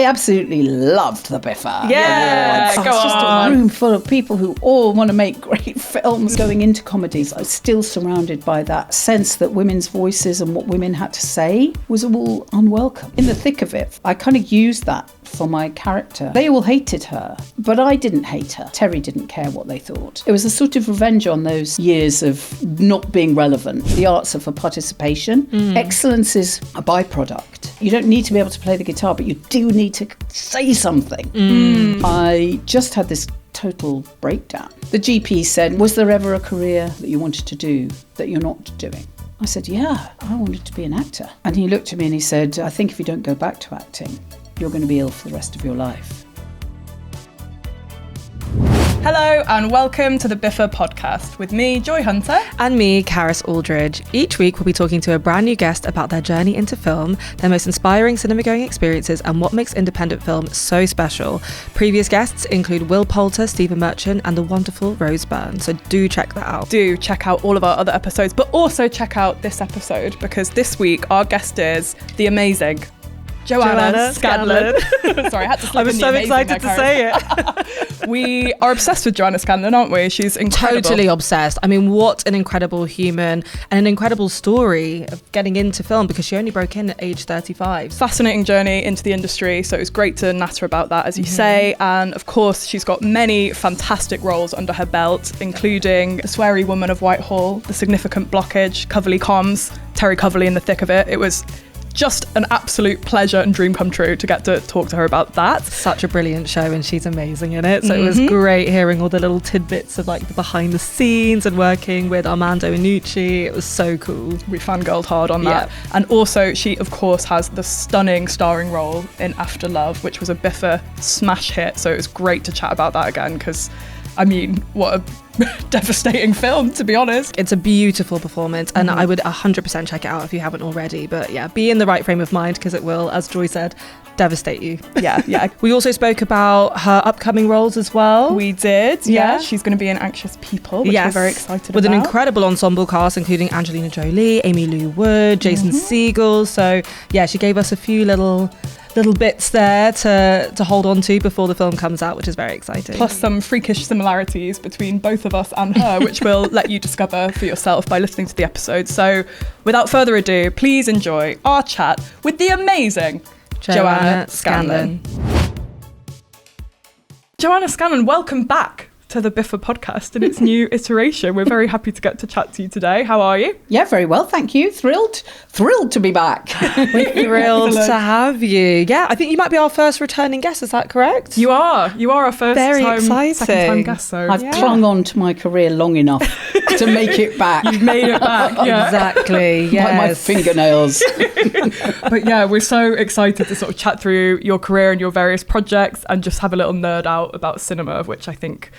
I absolutely loved the BIFA. Yeah, Awards. It's just a room full of people who all want to make great films. Going into comedies, I was still surrounded by that sense that women's voices and what women had to say was all unwelcome. In the thick of it, I kind of used that for my character. They all hated her, but I didn't hate her. Terry didn't care what they thought. It was a sort of revenge on those years of not being relevant. The arts are for participation. Excellence is a byproduct. You don't need to be able to play the guitar, but you do need to say something. I just had this total breakdown. The GP said, was there ever a career that you wanted to do that you're not doing? I said, yeah, I wanted to be an actor. And he looked at me and he said, I think if you don't go back to acting, you're going to be ill for the rest of your life. Hello and welcome to the BIFA Podcast with me, Joy Hunter. And me, Karis Aldridge. Each week we'll be talking to a brand new guest about their journey into film, their most inspiring cinema-going experiences and what makes independent film so special. Previous guests include Will Poulter, Stephen Merchant and the wonderful Rose Byrne, so do check that out. Do check out all of our other episodes, but also check out this episode because this week our guest is the amazing Joanna Scanlan. Sorry, I had to slip I was in so the excited to say it. We are obsessed with Joanna Scanlan, aren't we? She's incredible. Totally obsessed. I mean, what an incredible human and an incredible story of getting into film because she only broke in at age 35. Fascinating journey into the industry, so it was great to natter about that, as you say. And of course, she's got many fantastic roles under her belt, including The Sweary Woman of Whitehall, The Significant Blockage, Coverley Comms, Terry Coverley in the thick of it. It was just an absolute pleasure and dream come true to get to talk to her about that. Such a brilliant show and she's amazing in it. So it was great hearing all the little tidbits of like the behind the scenes and working with Armando Iannucci. It was so cool. We fangirled hard on that. Yeah. And also she of course has the stunning starring role in After Love, which was a BIFA smash hit. So it was great to chat about that again because I mean, what a devastating film, to be honest. It's a beautiful performance and I would 100% check it out if you haven't already. But yeah, be in the right frame of mind because it will, as Joy said, devastate you. Yeah. We also spoke about her upcoming roles as well. We did, yeah. She's going to be in Anxious People, which we're very excited about. With an incredible ensemble cast, including Angelina Jolie, Amy Lou Wood, Jason Segel. So yeah, she gave us a few little bits there to hold on to before the film comes out, which is very exciting. Plus some freakish similarities between both of us and her, which we'll let you discover for yourself by listening to the episode. So without further ado, please enjoy our chat with the amazing Joanna Scanlan. Joanna Scanlan, welcome back to the BIFA Podcast in its new iteration. We're very happy to get to chat to you today. How are you? Yeah, very well, thank you. Thrilled to be back. We're thrilled to have you. Yeah, I think you might be our first returning guest, is that correct? You are our first second time guest. So I've clung on to my career long enough to make it back. You've made it back, yeah. Exactly, yes. By my fingernails. But yeah, we're so excited to sort of chat through your career and your various projects and just have a little nerd out about cinema, of which I think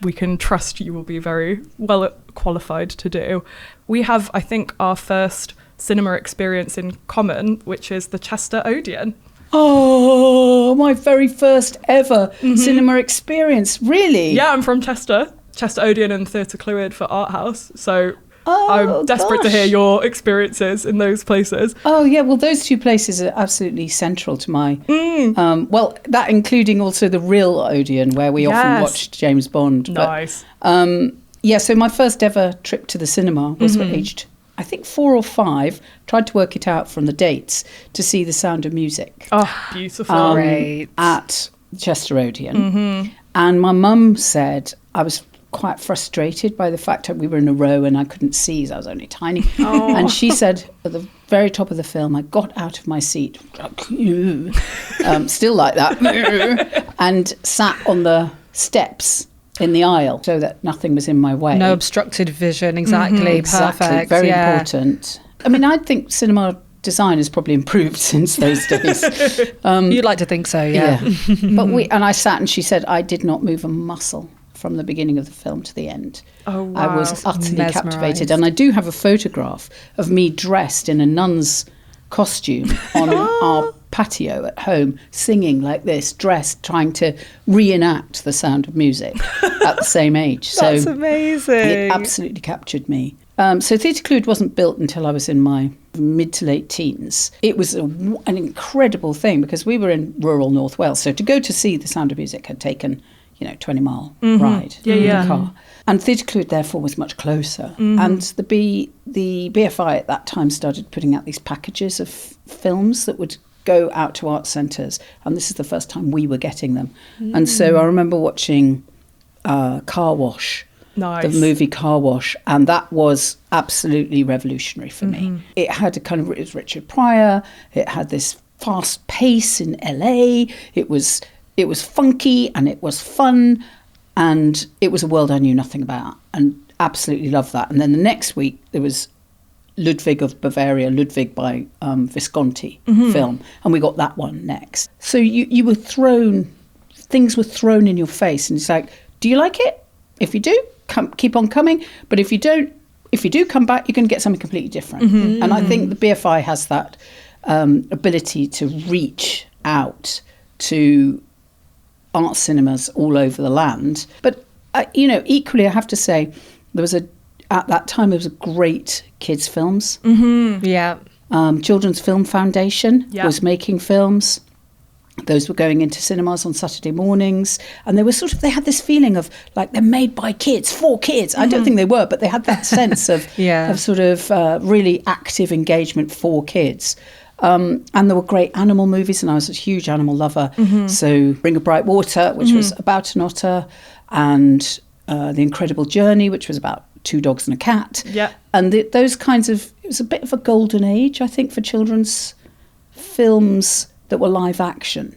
we can trust you will be very well qualified to do. We have, I think, our first cinema experience in common, which is the Chester Odeon. Oh, my very first ever cinema experience, really? Yeah, I'm from Chester Odeon and Theatre Clwyd for Art House, so I'm desperate to hear your experiences in those places. Oh yeah, well those two places are absolutely central to my, well that including also the real Odeon where we often watched James Bond. Nice. But, so my first ever trip to the cinema was aged, I think 4 or 5, tried to work it out from the dates to see The Sound of Music. Oh, beautiful. Great. At Chester Odeon. And my mum said I was quite frustrated by the fact that we were in a row and I couldn't see, so I was only tiny. And she said at the very top of the film, I got out of my seat, still like that, and sat on the steps in the aisle so that nothing was in my way. No obstructed vision, exactly. Exactly, Perfect. very important. I mean, I think cinema design has probably improved since those days. You'd like to think so, yeah. But I sat and she said I did not move a muscle from the beginning of the film to the end. Oh, wow. I was utterly Mesmerised. captivated. And I do have a photograph of me dressed in a nun's costume on our patio at home, singing like this, dressed, trying to reenact The Sound of Music at the same age. That's amazing. It absolutely captured me. So Theatre Clwyd wasn't built until I was in my mid to late teens. It was an incredible thing because we were in rural North Wales. So to go to see The Sound of Music had taken, 20-mile ride in the car. And Theatre Clwyd, therefore, was much closer. And the BFI at that time started putting out these packages of films that would go out to art centres. And this is the first time we were getting them. And so I remember watching Car Wash, the movie Car Wash, and that was absolutely revolutionary for me. It had it was Richard Pryor, it had this fast pace in LA, it was funky and it was fun, and it was a world I knew nothing about, and absolutely loved that. And then the next week there was Ludwig of Bavaria, Ludwig by Visconti film, and we got that one next. So you were things were thrown in your face, and it's like, do you like it? If you do, keep on coming. But if you do come back, you're going to get something completely different. And I think the BFI has that ability to reach out to art cinemas all over the land. But, equally, I have to say, at that time, there was a great kids' films. Children's Film Foundation was making films. Those were going into cinemas on Saturday mornings, and they had this feeling of like they're made by kids, for kids. I don't think they were, but they had that sense of really active engagement for kids. And there were great animal movies, and I was a huge animal lover. So Ring of Bright Water, which was about an otter, and The Incredible Journey, which was about two dogs and a cat. And those kinds of, it was a bit of a golden age, I think, for children's films that were live action.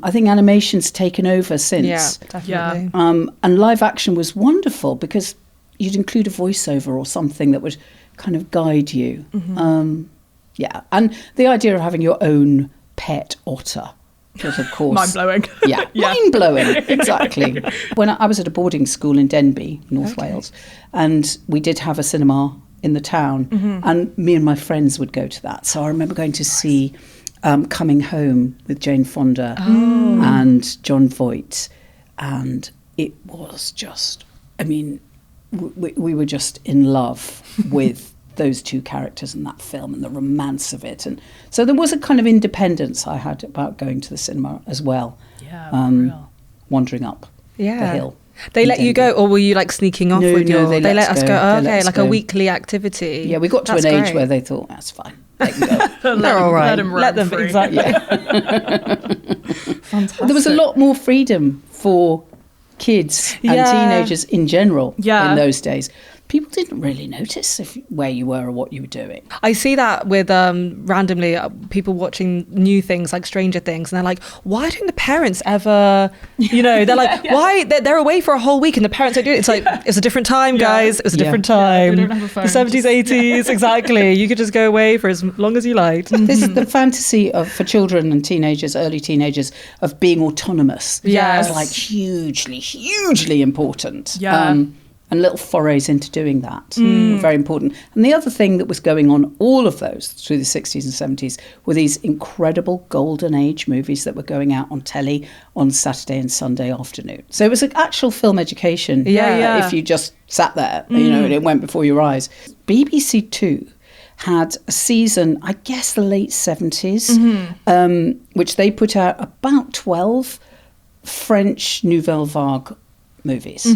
I think animation's taken over since. Yeah, definitely. And live action was wonderful because you'd include a voiceover or something that would kind of guide you. And the idea of having your own pet otter was, of course... Mind-blowing. Mind-blowing, exactly. When I was at a boarding school in Denbigh, North Wales, and we did have a cinema in the town, and me and my friends would go to that. So I remember going to see Coming Home with Jane Fonda and John Voight, and it was just... we were just in love with those two characters in that film and the romance of it. And so there was a kind of independence I had about going to the cinema as well. Wandering up the hill. They let you go, or were you like sneaking off with your... They let us go. Like a weekly activity. Yeah, we got to an age where they thought, that's fine. They can go. They're all right. Let them free. Exactly. Fantastic. There was a lot more freedom for kids and teenagers in general in those days. People didn't really notice where you were or what you were doing. I see that with randomly people watching new things like Stranger Things, and they're like, why don't the parents ever, they're like, why? They're away for a whole week and the parents don't do it. It's like, it's a different time, guys. It was a different time. We don't have a phone. The 70s, 80s, exactly. You could just go away for as long as you liked. This is the fantasy for children and teenagers, early teenagers, of being autonomous. Yes. It's like hugely important. Yeah. And little forays into doing that were very important. And the other thing that was going on all of those through the 60s and 70s were these incredible golden age movies that were going out on telly on Saturday and Sunday afternoon. So it was an actual film education if you just sat there, and it went before your eyes. BBC Two had a season, I guess the late 70s, which they put out about 12 French Nouvelle Vague movies.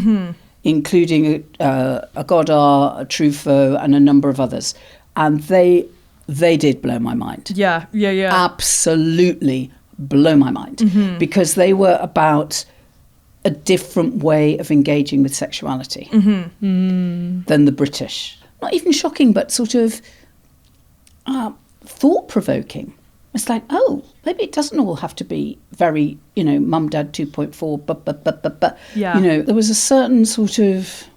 Including a Godard, a Truffaut, and a number of others. And they did blow my mind. Yeah. Absolutely blow my mind. Because they were about a different way of engaging with sexuality than the British. Not even shocking, but sort of thought-provoking. It's like, oh, maybe it doesn't all have to be very, mum, dad 2.4, but. There was a certain sort of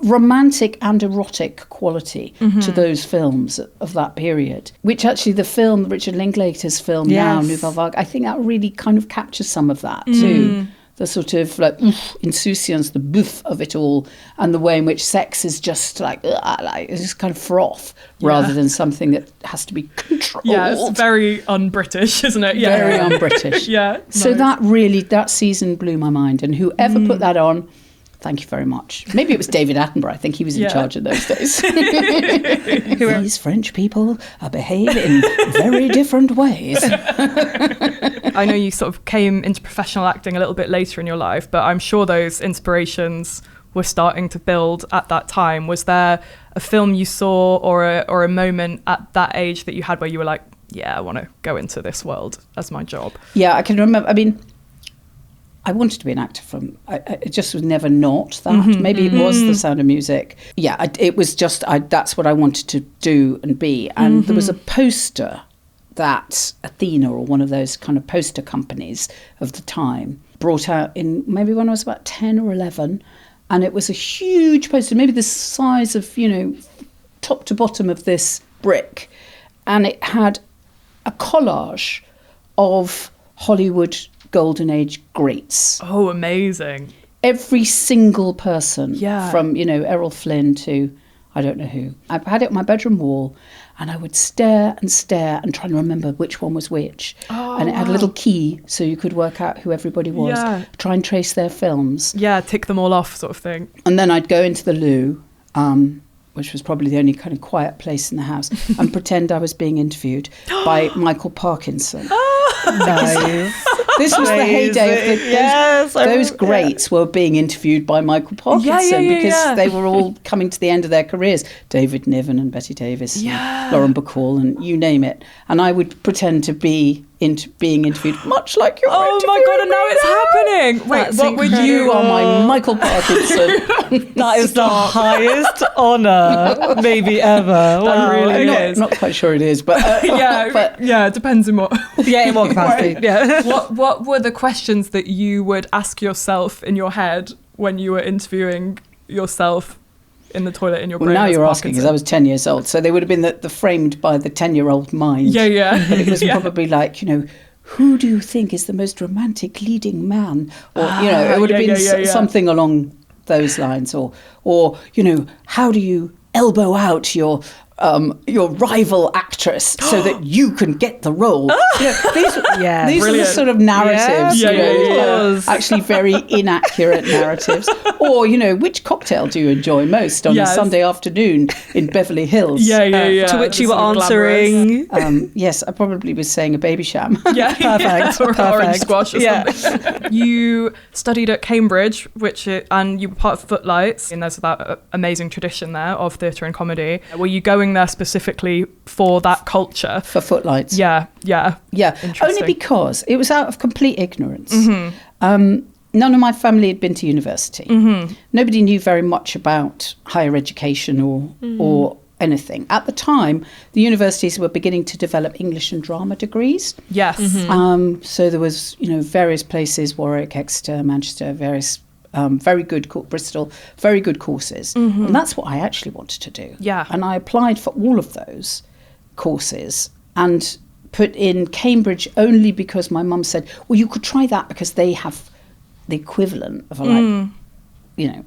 romantic and erotic quality to those films of that period, which actually the film, Richard Linklater's film now, Nouvelle Vague, I think that really kind of captures some of that too. The sort of like insouciance, the bouffe of it all, and the way in which sex is just like it's just kind of froth rather than something that has to be controlled. Yeah, it's very un-British, isn't it? Yeah. Very un-British. Yeah. So that season blew my mind, and whoever put that on, Thank you very much. Maybe it was David Attenborough. I think he was in charge of those days. These French people behave in very different ways. I know you sort of came into professional acting a little bit later in your life, but I'm sure those inspirations were starting to build at that time. Was there a film you saw or a moment at that age that you had where you were like, yeah, I want to go into this world as my job? Yeah, I can remember. I mean, I wanted to be an actor it just was never not that. Mm-hmm, Maybe it was The Sound of Music. Yeah, it was just, that's what I wanted to do and be. And there was a poster that Athena, or one of those kind of poster companies of the time, brought out in maybe when I was about 10 or 11. And it was a huge poster, maybe the size of, top to bottom of this brick. And it had a collage of Hollywood Golden Age greats. Oh, amazing. Every single person, Yeah. from, Errol Flynn to I don't know who. I had it on my bedroom wall, and I would stare and try and remember which one was which. Oh, and it had a little key so you could work out who everybody was, try and trace their films. Yeah, tick them all off sort of thing. And then I'd go into the loo, which was probably the only kind of quiet place in the house, and pretend I was being interviewed by Michael Parkinson. No. This was the heyday of those greats were being interviewed by Michael Parkinson because they were all coming to the end of their careers. David Niven and Betty Davis, and Lauren Bacall, and you name it. And I would pretend to be being interviewed, much like you're Oh my God, and now it's happening. Wait, That's what would you... You are my Michael Parkinson. That is the highest honour maybe ever. Wow. really I'm is. not quite sure it is, but it depends in what... Yeah, in what capacity. Yeah. What were the questions that you would ask yourself in your head when you were interviewing yourself in the toilet in your brain? Well, now as you're asking, because I Parkinson? was 10 years old, so they would have been the framed by the 10-year-old mind. Yeah. But it was probably like, who do you think is the most romantic leading man? Or, it would have been something along those lines. Or how do you elbow out your rival actress so that you can get the role? These are the sort of narratives, actually very inaccurate narratives. Or, which cocktail do you enjoy most on a Sunday afternoon in Beverly Hills? To which you were answering. Yes, I probably was saying a baby sham. Yeah, Perfect. Or Perfect. orange squash or something. You studied at Cambridge, and you were part of Footlights, and there's that amazing tradition there of theatre and comedy. Were you going there specifically for that culture? For Footlights. Yeah. Only because it was out of complete ignorance. Mm-hmm. None of my family had been to university. Mm-hmm. Nobody knew very much about higher education or anything. At the time, the universities were beginning to develop English and drama degrees. Yes. Mm-hmm. So there was, various places, Warwick, Exeter, Manchester, various very good, Bristol, very good courses. Mm-hmm. And that's what I actually wanted to do. Yeah. And I applied for all of those courses and put in Cambridge only because my mum said, well, you could try that because they have the equivalent of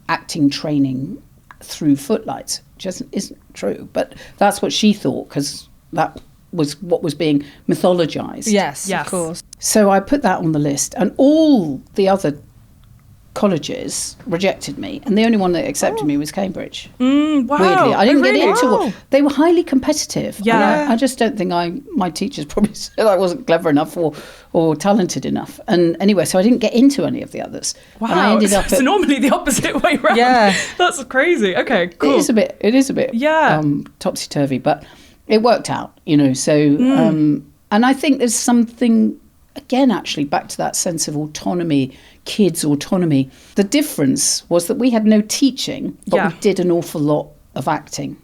acting training through Footlights, which isn't true. But that's what she thought, because that was what was being mythologized. Yes, of course. So I put that on the list, and all the other colleges rejected me, and the only one that accepted me was Cambridge. Wow. Weirdly, I didn't get into Wow. it. They were highly competitive. Yeah. I just don't think my teachers probably said I wasn't clever enough or talented enough. And anyway, so I didn't get into any of the others. Wow. And I ended up it's normally the opposite way around. Yeah. That's crazy. Okay, cool. It is a bit topsy-turvy, but it worked out, so and I think there's something, again, actually back to that sense of autonomy, kids' autonomy. The difference was that we had no teaching, but we did an awful lot of acting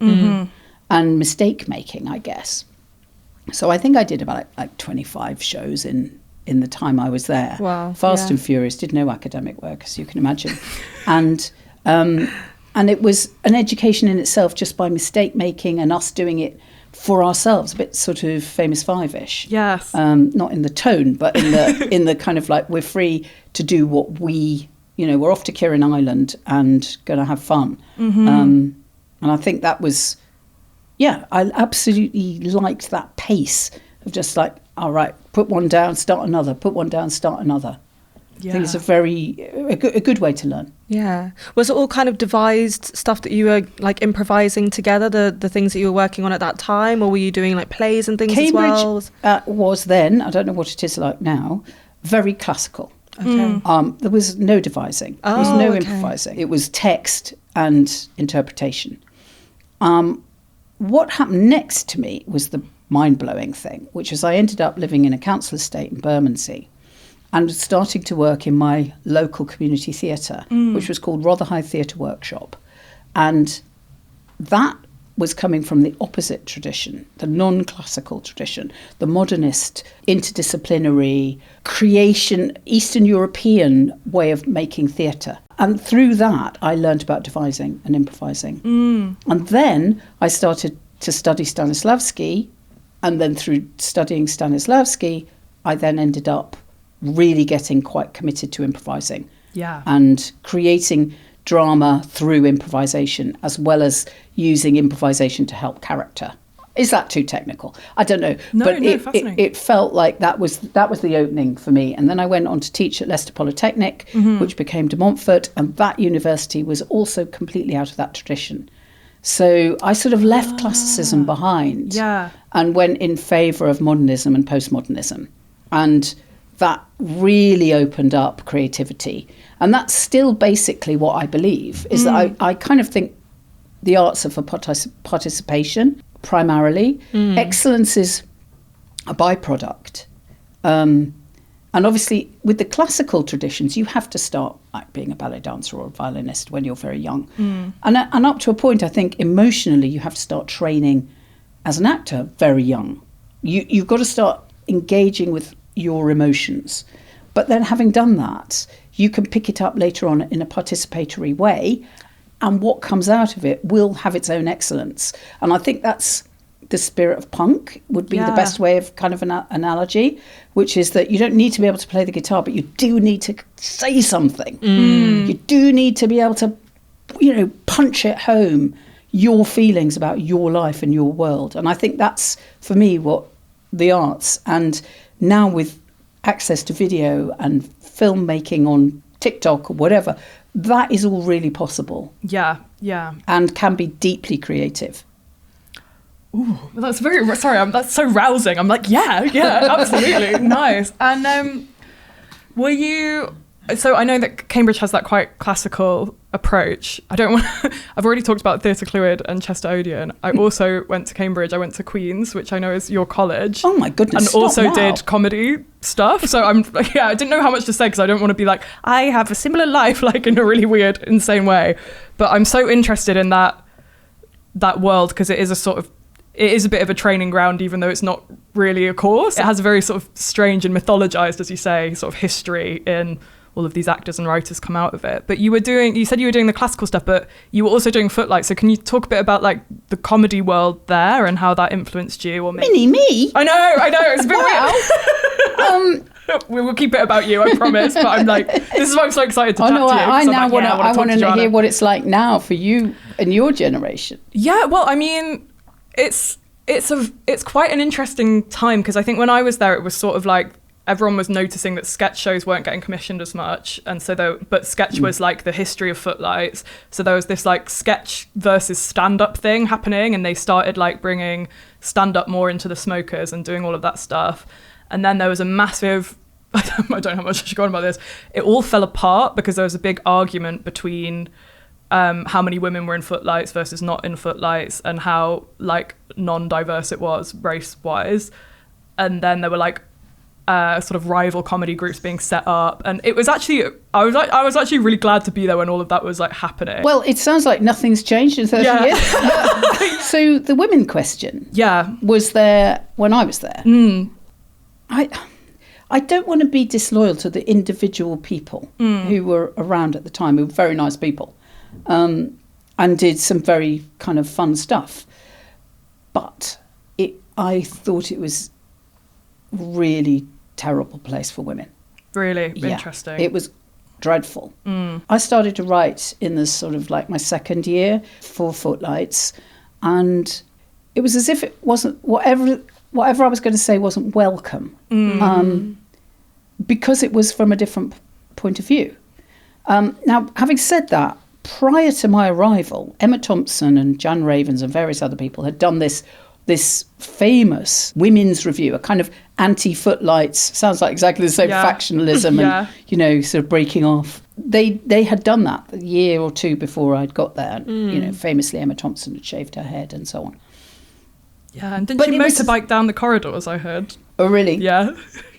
and mistake making, I guess. So I think I did about like 25 shows in the time I was there. Wow. Fast and Furious, did no academic work, as you can imagine. And it was an education in itself, just by mistake making and us doing it for ourselves, a bit sort of Famous Five-ish. Yes. Not in the tone, but in the kind of like, we're free to do what we're off to Kirin Island and going to have fun. Mm-hmm. And I think that was, I absolutely liked that pace of just like, all right, put one down, start another, put one down, start another. I think it's a good way to learn. Yeah. Was it all kind of devised stuff that you were like improvising together, the things that you were working on at that time, or were you doing like plays and things Cambridge as well? Was then, I don't know what it is like now, very classical. Okay. There was no devising. There was no improvising. It was text and interpretation. What happened next to me was the mind-blowing thing, which was I ended up living in a council estate in Bermondsey and starting to work in my local community theatre, which was called Rotherhithe Theatre Workshop. And that was coming from the opposite tradition, the non-classical tradition, the modernist, interdisciplinary, creation, Eastern European way of making theatre. And through that, I learned about devising and improvising. And then I started to study Stanislavski, and then through studying Stanislavski, I then ended up really getting quite committed to improvising. Yeah. And creating drama through improvisation, as well as using improvisation to help character. Is that too technical? I don't know. But it felt like that was the opening for me. And then I went on to teach at Leicester Polytechnic, which became de Montfort, and that university was also completely out of that tradition. So I sort of left classicism behind and went in favour of modernism and postmodernism. And that really opened up creativity. And that's still basically what I believe, is that I kind of think the arts are for participation, primarily. Excellence is a byproduct. And obviously, with the classical traditions, you have to start like being a ballet dancer or a violinist when you're very young. And up to a point, I think, emotionally, you have to start training as an actor very young. You've got to start engaging with your emotions. But then having done that, you can pick it up later on in a participatory way, and what comes out of it will have its own excellence. And I think that's the spirit of punk, would be the best way of kind of an analogy, which is that you don't need to be able to play the guitar, but you do need to say something. You do need to be able to, punch it home, your feelings about your life and your world. And I think that's, for me, what the arts, and now with access to video and filmmaking on TikTok or whatever, that is all really possible. Yeah. And can be deeply creative. Ooh, that's that's so rousing. I'm like, yeah, absolutely. Nice. And were you, so I know that Cambridge has that quite classical approach. I've already talked about Theatre Clwyd and Chester Odeon. I also went to Cambridge. I went to Queen's, which I know is your college. Oh my goodness. And also did comedy stuff. So I didn't know how much to say because I don't want to be like, I have a similar life, like in a really weird, insane way. But I'm so interested in that world because it is a bit of a training ground, even though it's not really a course. It has a very sort of strange and mythologized, as you say, sort of history in all of these actors and writers come out of it. But you said you were doing the classical stuff, but you were also doing Footlights. So can you talk a bit about like the comedy world there and how that influenced you? Or Mini me? I know, it's a bit weird. We will keep it about you, I promise. But I'm like, this is why I'm so excited to chat to you. I want to hear what it's like now for you and your generation. Yeah, well, I mean, it's quite an interesting time because I think when I was there, it was sort of like everyone was noticing that sketch shows weren't getting commissioned as much, and so but sketch was like the history of Footlights. So there was this like sketch versus stand-up thing happening, and they started like bringing stand-up more into the smokers and doing all of that stuff. And then there was a massive, I don't know how much I should go on about this. It all fell apart because there was a big argument between how many women were in Footlights versus not in Footlights, and how like non-diverse it was race-wise. And then there were like sort of rival comedy groups being set up, and it was actually I was actually really glad to be there when all of that was like happening. Well, it sounds like nothing's changed in 30 years. So the women question was there when I was there. I don't want to be disloyal to the individual people who were around at the time, who were very nice people, and did some very kind of fun stuff, but I thought it was really terrible place for women. Really? Interesting. It was dreadful. I started to write in this sort of like my second year for Footlights, and it was as if it wasn't, whatever I was going to say wasn't welcome, because it was from a different point of view. Now, having said that, prior to my arrival, Emma Thompson and Jan Ravens and various other people had done this famous women's review, a kind of anti-Footlights, sounds like exactly the same factionalism and, you know, sort of breaking off. They had done that a year or two before I'd got there. You know, famously Emma Thompson had shaved her head and so on. Yeah, and didn't she motorbike down the corridors, I heard? Oh, really? Yeah,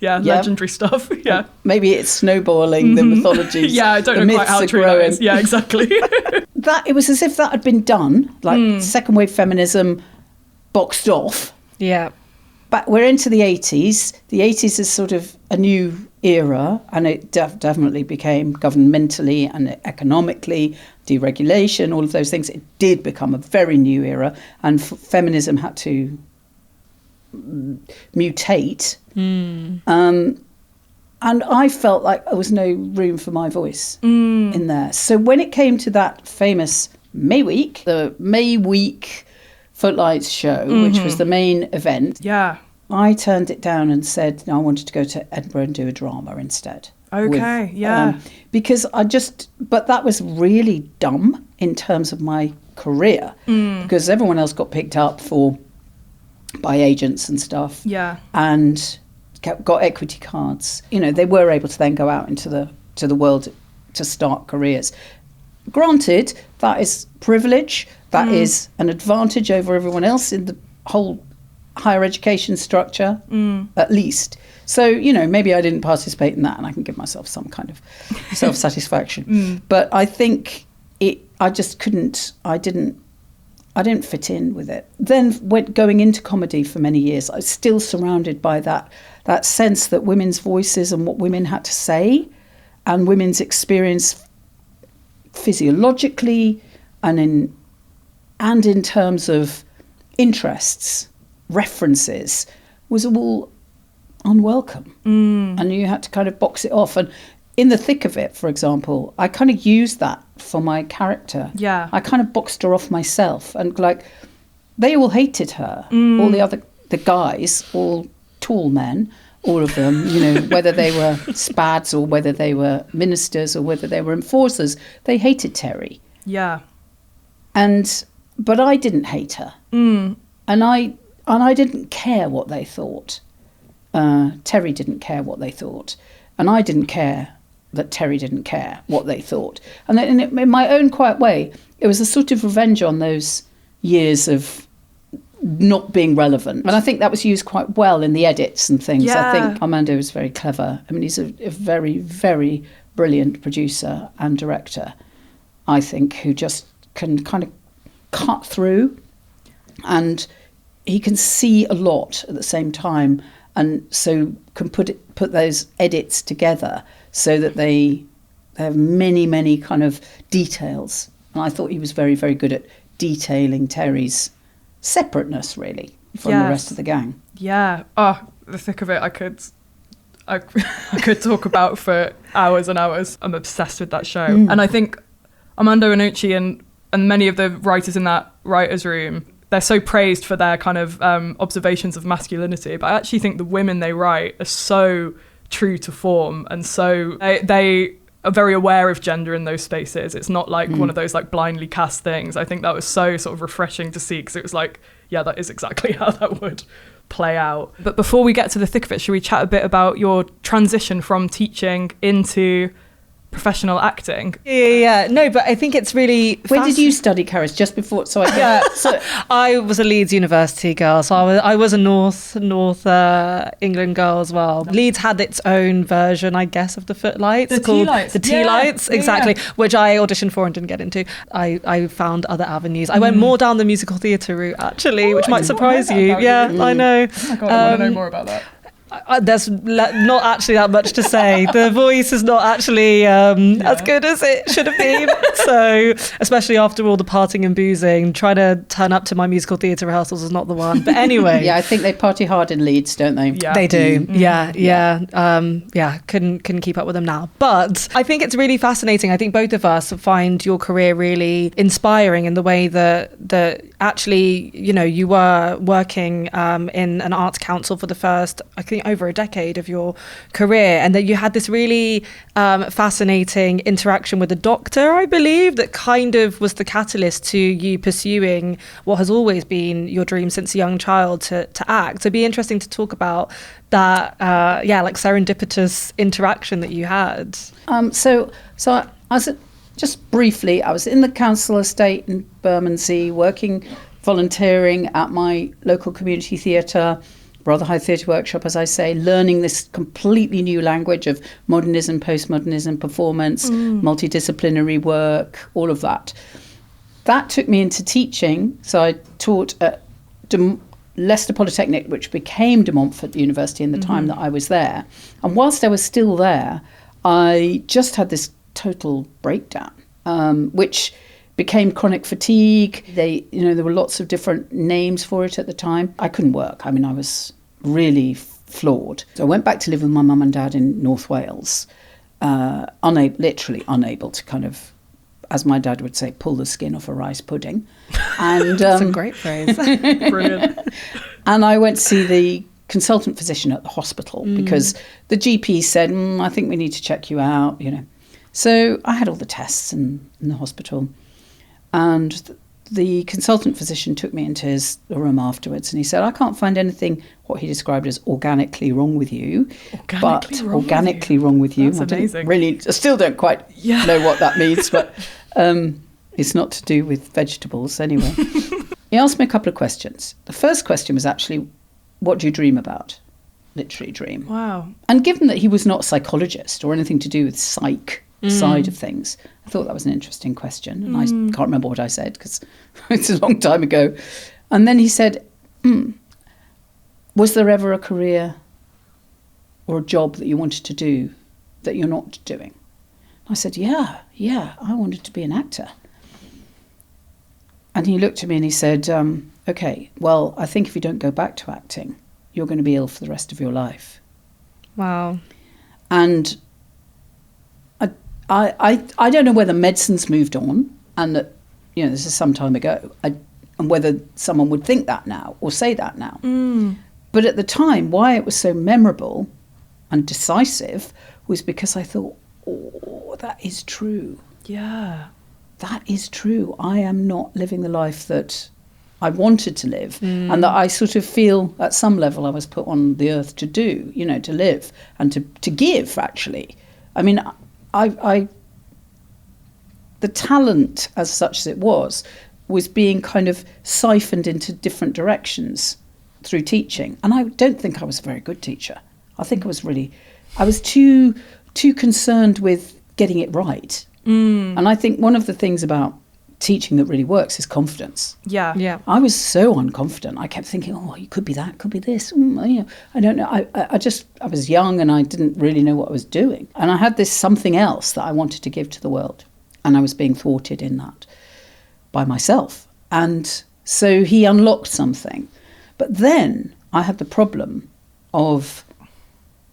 legendary stuff, yeah. Maybe it's snowballing the mythologies. Yeah, I don't know quite how true that is. Yeah, exactly. It was as if that had been done, like second wave feminism boxed off. Yeah. But we're into the 80s. The 80s is sort of a new era, and it definitely became governmentally and economically, deregulation, all of those things. It did become a very new era, and feminism had to mutate. And I felt like there was no room for my voice in there. So when it came to that famous May Week, the May Week Footlights show, which was the main event, I turned it down and said I wanted to go to Edinburgh and do a drama instead. Because but that was really dumb in terms of my career, because everyone else got picked up by agents and stuff, and got equity cards. You know, they were able to then go out into the world to start careers. Granted, that is privilege. That is an advantage over everyone else in the whole higher education structure, at least. So, you know, maybe I didn't participate in that and I can give myself some kind of self-satisfaction. But I think I just couldn't, I didn't fit in with it. Then going into comedy for many years, I was still surrounded by that sense that women's voices and what women had to say and women's experience physiologically and in terms of interests, references, was all unwelcome. And you had to kind of box it off. And in the thick of it, for example, I kind of used that for my character. Yeah. I kind of boxed her off myself. And like, they all hated her. All the guys, all tall men, all of them, you know, whether they were spads or whether they were ministers or whether they were enforcers, they hated Terry. Yeah. But I didn't hate her. And I didn't care what they thought. Terry didn't care what they thought. And I didn't care that Terry didn't care what they thought. And then in my own quiet way, it was a sort of revenge on those years of not being relevant. And I think that was used quite well in the edits and things. I think Armando was very clever. I mean, he's a very, very brilliant producer and director, I think, who just can kind of cut through, and he can see a lot at the same time, and so can put those edits together so that they have many, many kind of details. And I thought he was very, very good at detailing Terry's separateness, really, from the rest of the gang. Yeah. Oh, the thick of it, I could talk about for hours and hours. I'm obsessed with that show. And I think Armando Iannucci and many of the writers in that writers' room, they're so praised for their kind of observations of masculinity, but I actually think the women they write are so true to form, and so they are very aware of gender in those spaces. It's not like one of those like blindly cast things. I think that was so sort of refreshing to see, because it was like, yeah, that is exactly how that would play out. But before we get to the thick of it, should we chat a bit about your transition from teaching into professional acting? Yeah. No, but I think it's really... Where did you study, Karis? Just before... So I was a Leeds University girl, so I was a North England girl as well. Leeds had its own version, I guess, of the Footlights. The Tea-Lights. The Tea-Lights, exactly, which I auditioned for and didn't get into. I found other avenues. I went more down the musical theatre route, actually, which might surprise you. Yeah, I know. Oh my God, I want to know more about that. There's not actually that much to say. The voice is not actually as good as it should have been. So, especially after all the partying and boozing, trying to turn up to my musical theatre rehearsals is not the one. But anyway. Yeah, I think they party hard in Leeds, don't they? Yeah. They do. Yeah. Couldn't keep up with them now. But I think it's really fascinating. I think both of us find your career really inspiring in the way that actually, you were working in an arts council for the first, I think, over a decade of your career, and that you had this really fascinating interaction with a doctor, I believe, that kind of was the catalyst to you pursuing what has always been your dream since a young child to act. So it'd be interesting to talk about that, serendipitous interaction that you had. So I was just briefly, I was in the council estate in Bermondsey, volunteering at my local community theatre, rather high theatre workshop, as I say, learning this completely new language of modernism, postmodernism, performance, multidisciplinary work, all of that. That took me into teaching. So I taught at Leicester Polytechnic, which became De Montfort University in the time that I was there. And whilst I was still there, I just had this total breakdown, which became chronic fatigue. There were lots of different names for it at the time. I couldn't work. I was really flawed. So I went back to live with my mum and dad in North Wales, literally unable to kind of, as my dad would say, pull the skin off a rice pudding. And that's a great phrase. Brilliant. And I went to see the consultant physician at the hospital because the GP said, I think we need to check you out, So I had all the tests in the hospital, and the consultant physician took me into his room afterwards, and he said, I can't find anything, what he described as organically wrong with you. Organically wrong with you. That's amazing. I still don't quite know what that means, but it's not to do with vegetables anyway. He asked me a couple of questions. The first question was actually, what do you dream about? Literally dream. Wow. And given that he was not a psychologist or anything to do with psych side of things, I thought that was an interesting question. And I can't remember what I said because it's a long time ago. And then he said, was there ever a career or a job that you wanted to do that you're not doing? I said, yeah, I wanted to be an actor. And he looked at me and he said, okay, well, I think if you don't go back to acting, you're going to be ill for the rest of your life. Wow. And I don't know whether medicine's moved on and that, this is some time ago, and whether someone would think that now or say that now. But at the time, why it was so memorable and decisive was because I thought, that is true. Yeah. That is true. I am not living the life that I wanted to live and that I sort of feel at some level I was put on the earth to do, to live and to give, actually. The talent, as such as it was being kind of siphoned into different directions through teaching. And I don't think I was a very good teacher. I think I was too concerned with getting it right. And I think one of the things about teaching that really works is confidence. Yeah. I was so unconfident. I kept thinking, it could be that, could be this. I don't know. I was young and I didn't really know what I was doing. And I had this something else that I wanted to give to the world. And I was being thwarted in that by myself. And so he unlocked something. But then I had the problem of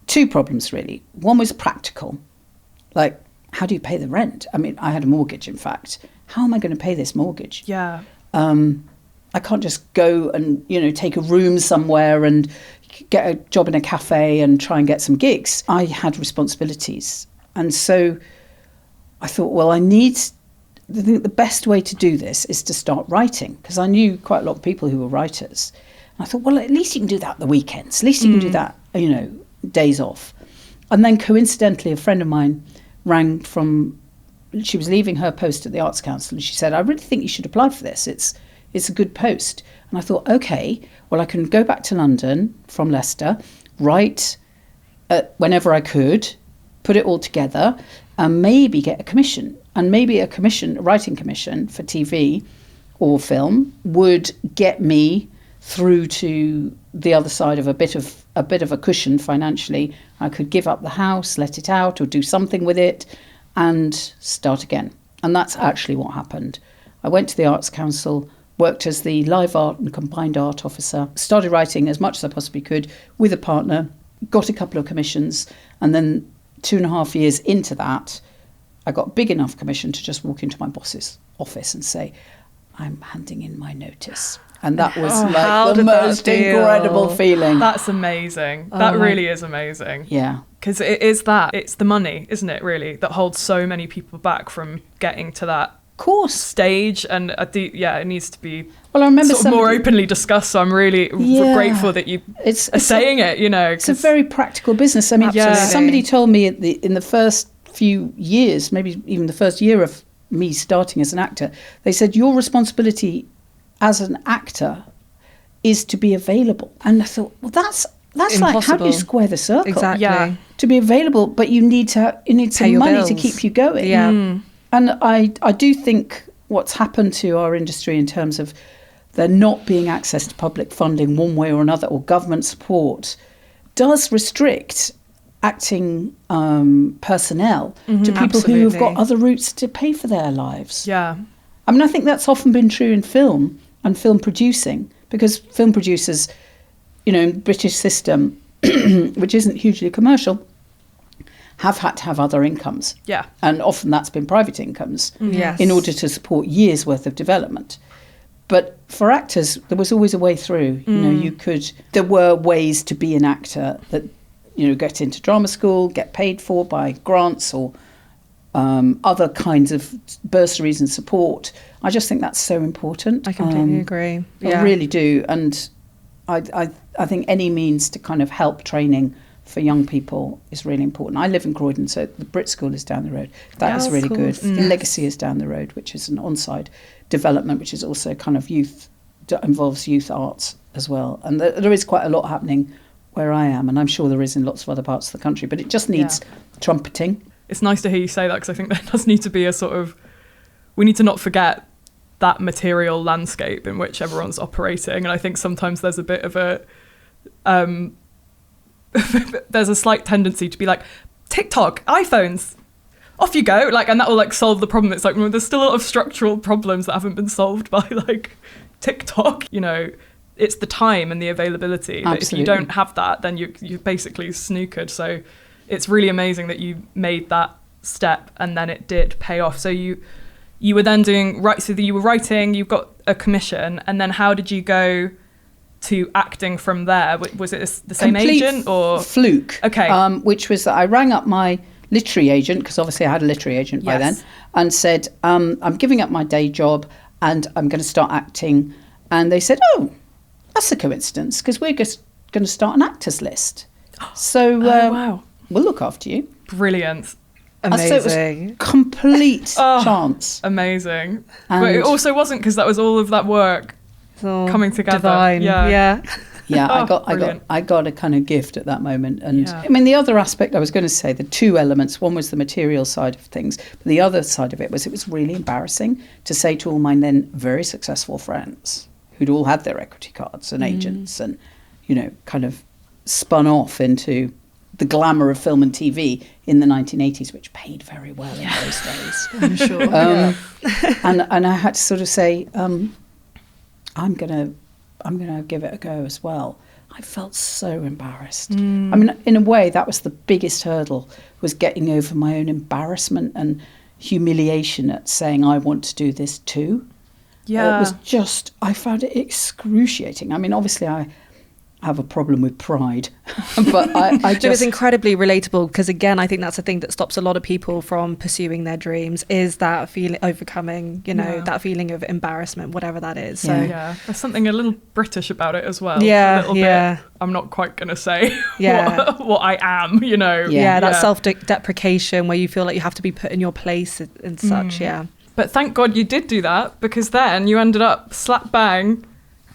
two problems, really. One was practical. Like, how do you pay the rent? I had a mortgage, in fact. How am I going to pay this mortgage? Yeah. I can't just go and, take a room somewhere and get a job in a cafe and try and get some gigs. I had responsibilities. And so I thought, well, the best way to do this is to start writing, because I knew quite a lot of people who were writers. And I thought, well, at least you can do that at the weekends. At least you can do that, days off. And then coincidentally, a friend of mine rang she was leaving her post at the Arts Council, and she said, I really think you should apply for this. It's a good post. And I thought, okay, well, I can go back to London from Leicester, write whenever I could, put it all together, and maybe get a commission. And maybe a writing commission for TV or film would get me through to the other side of a bit of a cushion financially. I could give up the house, let it out, or do something with it and start again. And that's actually what happened. I went to the Arts Council, worked as the live art and combined art officer, started writing as much as I possibly could with a partner, got a couple of commissions, and then 2.5 years into that, I got a big enough commission to just walk into my boss's office and say, I'm handing in my notice. And that was the most incredible feeling. That's amazing. That really is amazing. Yeah. Because it's the money, isn't it, really, that holds so many people back from getting to that stage. And it needs to be I remember more openly discussed. So I'm really grateful that you are saying it, you know. It's a very practical business. I mean, somebody told me in the first few years, maybe even the first year of me starting as an actor, they said, your responsibility as an actor is to be available. And I thought, well, that's like, how do you square the circle? Exactly. Yeah. To be available, but you need some money bills to keep you going. Yeah. And I do think what's happened to our industry in terms of there not being access to public funding one way or another, or government support, does restrict acting personnel to people who have got other routes to pay for their lives. Yeah. I mean, I think that's often been true in film and film producing, because film producers, you know, in the British system, which isn't hugely commercial, have had to have other incomes. Yeah. And often that's been private incomes in order to support years' worth of development. But for actors, there was always a way through. You know, there were ways to be an actor that, you know, get into drama school, get paid for by grants or other kinds of bursaries and support. I just think that's so important. I completely agree. I really do. And I think any means to kind of help training for young people is really important. I live in Croydon, so the Brit School is down the road. That is really good. Legacy is down the road, which is an on-site development, which is also kind of involves youth arts as well. And there is quite a lot happening where I am, and I'm sure there is in lots of other parts of the country, but it just needs trumpeting. It's nice to hear you say that, because I think there does need to be we need to not forget that material landscape in which everyone's operating. And I think sometimes there's a bit of there's a slight tendency to be like, TikTok, iPhones, off you go, like, and that will like solve the problem. It's like, well, there's still a lot of structural problems that haven't been solved by like TikTok. You know, it's the time and the availability. That if you don't have that, then you're basically snookered. So it's really amazing that you made that step and then it did pay off. So you were then you were writing, you got a commission, and then how did you go to acting from there? Was it the same agent or fluke? Okay. Which was that I rang up my literary agent, because obviously I had a literary agent by then, and said, I'm giving up my day job and I'm going to start acting. And they said, oh, that's a coincidence, because we're just going to start an actors list. So wow. We'll look after you. Brilliant. Amazing. So it was complete chance. Amazing. But it also wasn't, because that was all of that work coming together. Divine. Yeah. I got a kind of gift at that moment. And I mean, the other aspect I was going to say, the two elements, one was the material side of things, but the other side of it was really embarrassing to say to all my then very successful friends who'd all had their equity cards and agents and, you know, kind of spun off into the glamour of film and TV in the 1980s, which paid very well in those days. I'm sure. And I had to sort of say, I'm gonna give it a go as well. I felt so embarrassed. I mean, in a way, that was the biggest hurdle, was getting over my own embarrassment and humiliation at saying I want to do this too. Yeah, it was just, I found it excruciating. I mean, obviously, I have a problem with pride, but I just... It was incredibly relatable, because again, I think that's the thing that stops a lot of people from pursuing their dreams, is that feeling, overcoming, you know, that feeling of embarrassment, whatever that is. So there's something a little British about it as well. Yeah, a little bit, I'm not quite gonna say what I am, you know. That self-deprecation where you feel like you have to be put in your place and such. But thank God you did do that, because then you ended up slap bang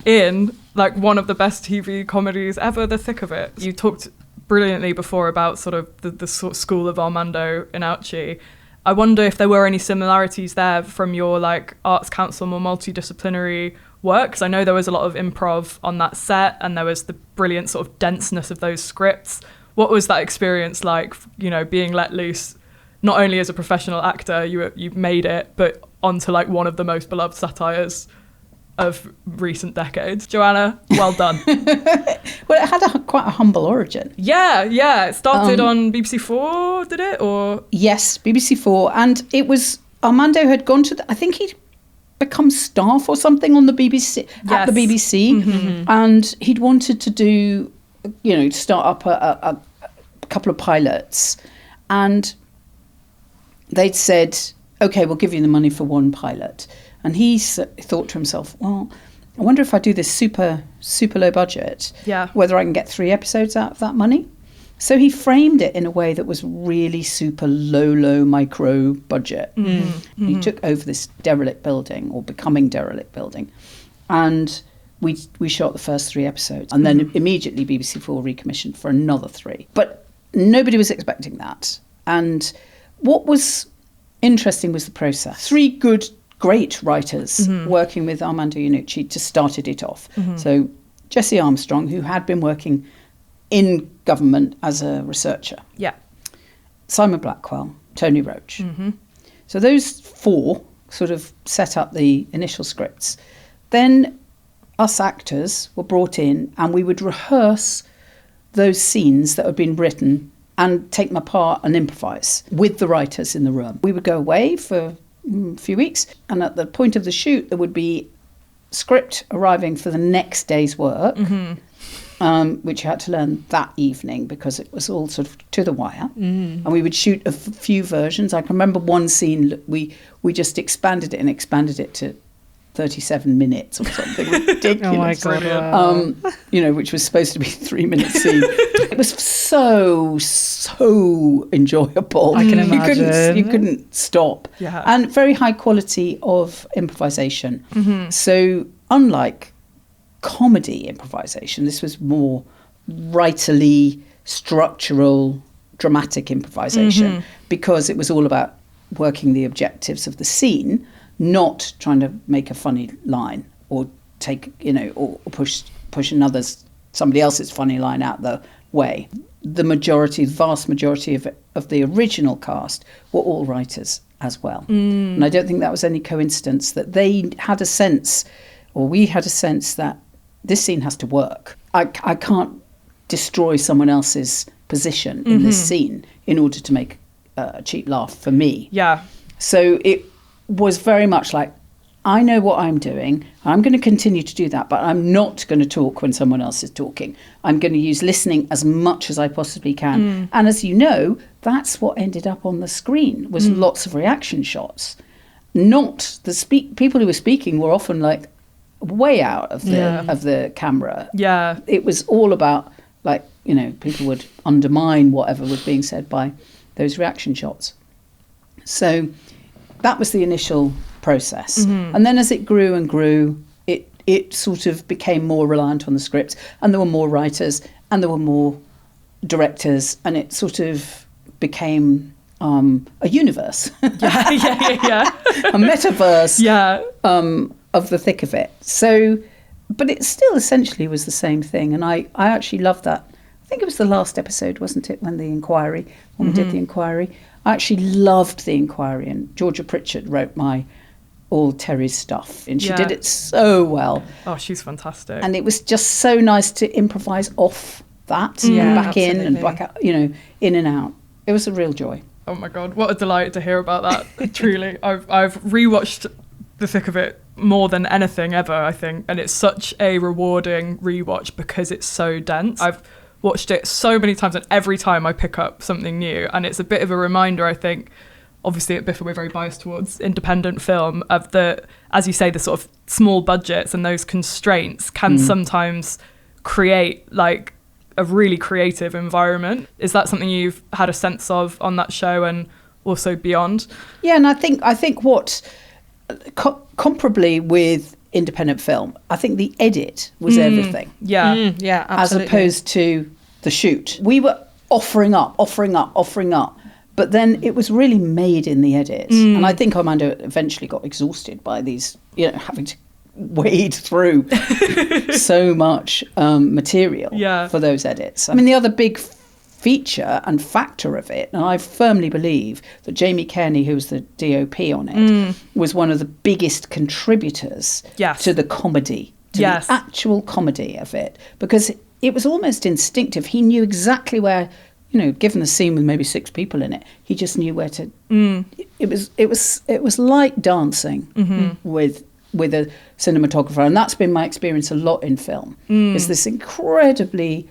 in like one of the best TV comedies ever, The Thick of It. You talked brilliantly before about sort of the sort of school of Armando Iannucci. I wonder if there were any similarities there from your like arts council, more multidisciplinary work, because I know there was a lot of improv on that set and there was the brilliant sort of denseness of those scripts. What was that experience like, you know, being let loose, not only as a professional actor, you made it, but onto like one of the most beloved satires of recent decades? Joanna, well done. Well, it had quite a humble origin. Yeah. It started on BBC 4, did it? Or yes, BBC 4, and it was Armando had gone to. I think become staff or something on the BBC, at the BBC. And he'd wanted to do, to start up a couple of pilots. And they'd said, OK, we'll give you the money for one pilot. And he thought to himself, well, I wonder if I do this super, super low budget, whether I can get 3 episodes out of that money. So he framed it in a way that was really super low micro budget. He took over this derelict building, or becoming derelict building, and we shot the first 3 episodes. And then immediately BBC4 recommissioned for another 3. But nobody was expecting that. And what was interesting was the process. 3 great writers working with Armando Iannucci just started it off. So Jessie Armstrong, who had been working in government as a researcher. Yeah. Simon Blackwell, Tony Roach. So those 4 sort of set up the initial scripts. Then us actors were brought in and we would rehearse those scenes that had been written and take them apart and improvise with the writers in the room. We would go away for a few weeks, and at the point of the shoot there would be script arriving for the next day's work, which you had to learn that evening because it was all sort of to the wire. And we would shoot a few versions. I can remember one scene we just expanded it to 37 minutes or something ridiculous. Oh my God. Wow. Which was supposed to be a 3-minute scene. It was so enjoyable. I can imagine. You couldn't stop. Yeah. And very high quality of improvisation. So unlike comedy improvisation, this was more writerly, structural, dramatic improvisation, because it was all about working the objectives of the scene, not trying to make a funny line or take, or push somebody else's funny line out the way. The vast majority of the original cast were all writers as well. And I don't think that was any coincidence that they had a sense, or we had a sense, that this scene has to work. I can't destroy someone else's position in this scene in order to make a cheap laugh for me. Yeah. So it was very much like, I know what I'm doing. I'm going to continue to do that, but I'm not going to talk when someone else is talking. I'm going to use listening as much as I possibly can. And as you know, that's what ended up on the screen, was lots of reaction shots. Not the people who were speaking were often like way out of the camera. Yeah. It was all about, like, people would undermine whatever was being said by those reaction shots. So that was the initial process. And then as it grew and grew, it sort of became more reliant on the script, and there were more writers and there were more directors, and it sort of became a universe. Yeah. A metaverse of the thick of it. So, but it still essentially was the same thing. And I actually loved that. I think it was the last episode, wasn't it, when we did the inquiry. I actually loved the inquiry, and Georgia Pritchard wrote all Terry's stuff, and she did it so well. Oh, she's fantastic. And it was just so nice to improvise off that, and back in and back out, in and out. It was a real joy. Oh my God, what a delight to hear about that. Truly. I've rewatched the thick of it more than anything ever, I think, and it's such a rewarding rewatch because it's so dense. I've watched it so many times, and every time I pick up something new, and it's a bit of a reminder, I think. Obviously at BIFA we're very biased towards independent film, of the, as you say, the sort of small budgets and those constraints can sometimes create like a really creative environment. Is that something you've had a sense of on that show and also beyond? Yeah, and I think what comparably with independent film, I think the edit was everything. Yeah, yeah, absolutely. As opposed to the shoot. We were offering up, but then it was really made in the edit. And I think Armando eventually got exhausted by these, having to wade through so much material for those edits. I mean, the other big feature and factor of it, and I firmly believe that Jamie Kearney, who was the DOP on it, was one of the biggest contributors to the comedy, to the actual comedy of it, because it was almost instinctive. He knew exactly where, given the scene with maybe 6 people in it, he just knew where to. It was like dancing with with a cinematographer, and that's been my experience a lot in film, is this incredibly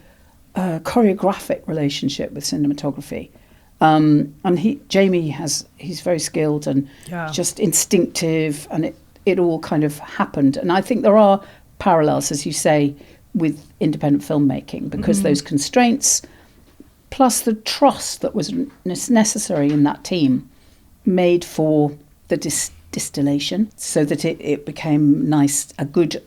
choreographic relationship with cinematography. And Jamie he's very skilled and just instinctive, and it all kind of happened. And I think there are parallels, as you say, with independent filmmaking, because those constraints plus the trust that was necessary in that team made for the distillation, so that it became nice, a good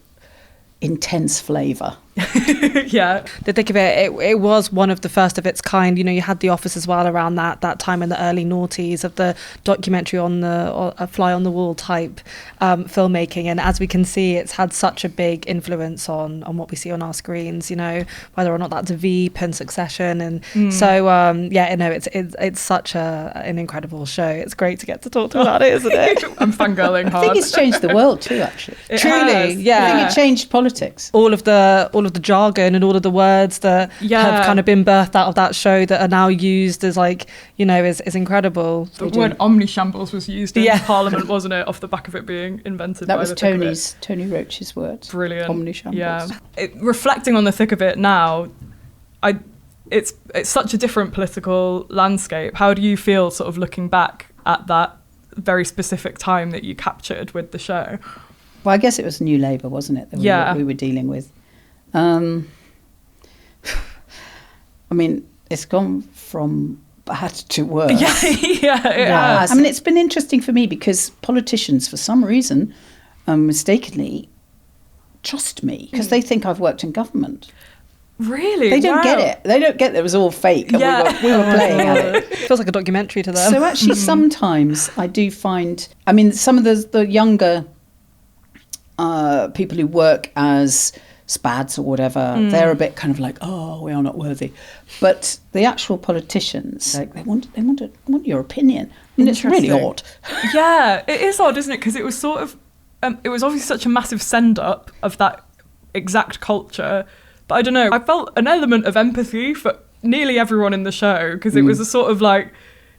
intense flavour. Yeah. To think of it was one of the first of its kind. You had The Office as well around that time in the early noughties, of the documentary on a fly on the wall type filmmaking. And as we can see, it's had such a big influence on what we see on our screens, whether or not that's Veep and Succession. And so, it's such an incredible show. It's great to get to talk about it, isn't it? I'm fangirling hard. I think it's changed the world too, actually. Truly, yeah. I think it changed politics. All of the jargon and all of the words that have kind of been birthed out of that show that are now used as is incredible. The word omnishambles was used in Parliament, wasn't it, off the back of it being invented. That was Tony Roach's word. Brilliant. Omnishambles. Yeah. Reflecting on the thick of it now, it's such a different political landscape. How do you feel sort of looking back at that very specific time that you captured with the show? Well, I guess it was New Labour, wasn't it, that we were dealing with. I mean, it's gone from bad to worse. It has. I mean, it's been interesting for me because politicians, for some reason, mistakenly trust me because they think I've worked in government. Really? They don't get it. They don't get that it was all fake and we were playing at it. It feels like a documentary to them. So actually, sometimes I do find, I mean, some of the younger people who work as spads or whatever, they're a bit kind of like, oh, we are not worthy. But the actual politicians, like, they want your opinion. I mean, it's really odd. Yeah, it is odd, isn't it? Because it was sort of, it was obviously such a massive send-up of that exact culture. But I don't know, I felt an element of empathy for nearly everyone in the show, because it was a sort of like,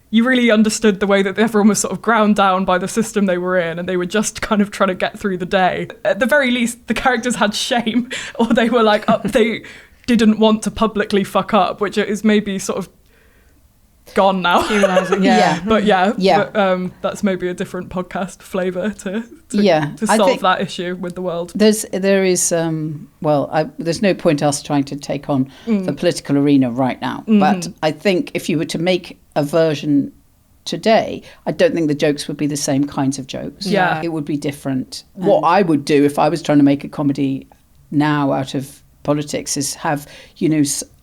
you really understood the way that everyone was sort of ground down by the system they were in, and they were just kind of trying to get through the day. At the very least, the characters had shame, or they were like, they didn't want to publicly fuck up, which is maybe sort of gone now. Humanising, but that's maybe a different podcast flavour to solve that issue with the world. There is there's no point us trying to take on the political arena right now, but I think if you were to make a version today, I don't think the jokes would be the same kinds of jokes. Yeah, it would be different. What I would do if I was trying to make a comedy now out of politics is have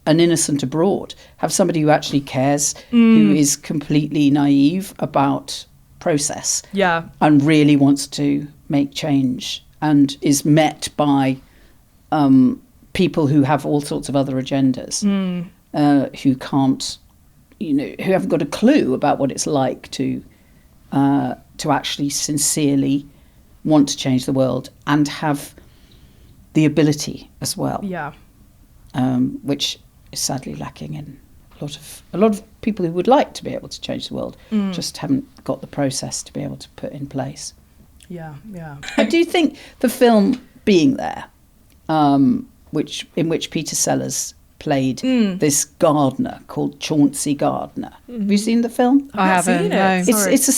an innocent abroad, have somebody who actually cares, who is completely naive about process, and really wants to make change, and is met by people who have all sorts of other agendas, who can't, who haven't got a clue about what it's like to actually sincerely want to change the world and have the ability as well. Yeah. Which is sadly lacking in a lot of people who would like to be able to change the world, just haven't got the process to be able to put in place. Yeah. I do think the film being there, in which Peter Sellers played this gardener called Chauncey Gardner. Have you seen the film? I haven't. Seen it. No. It's a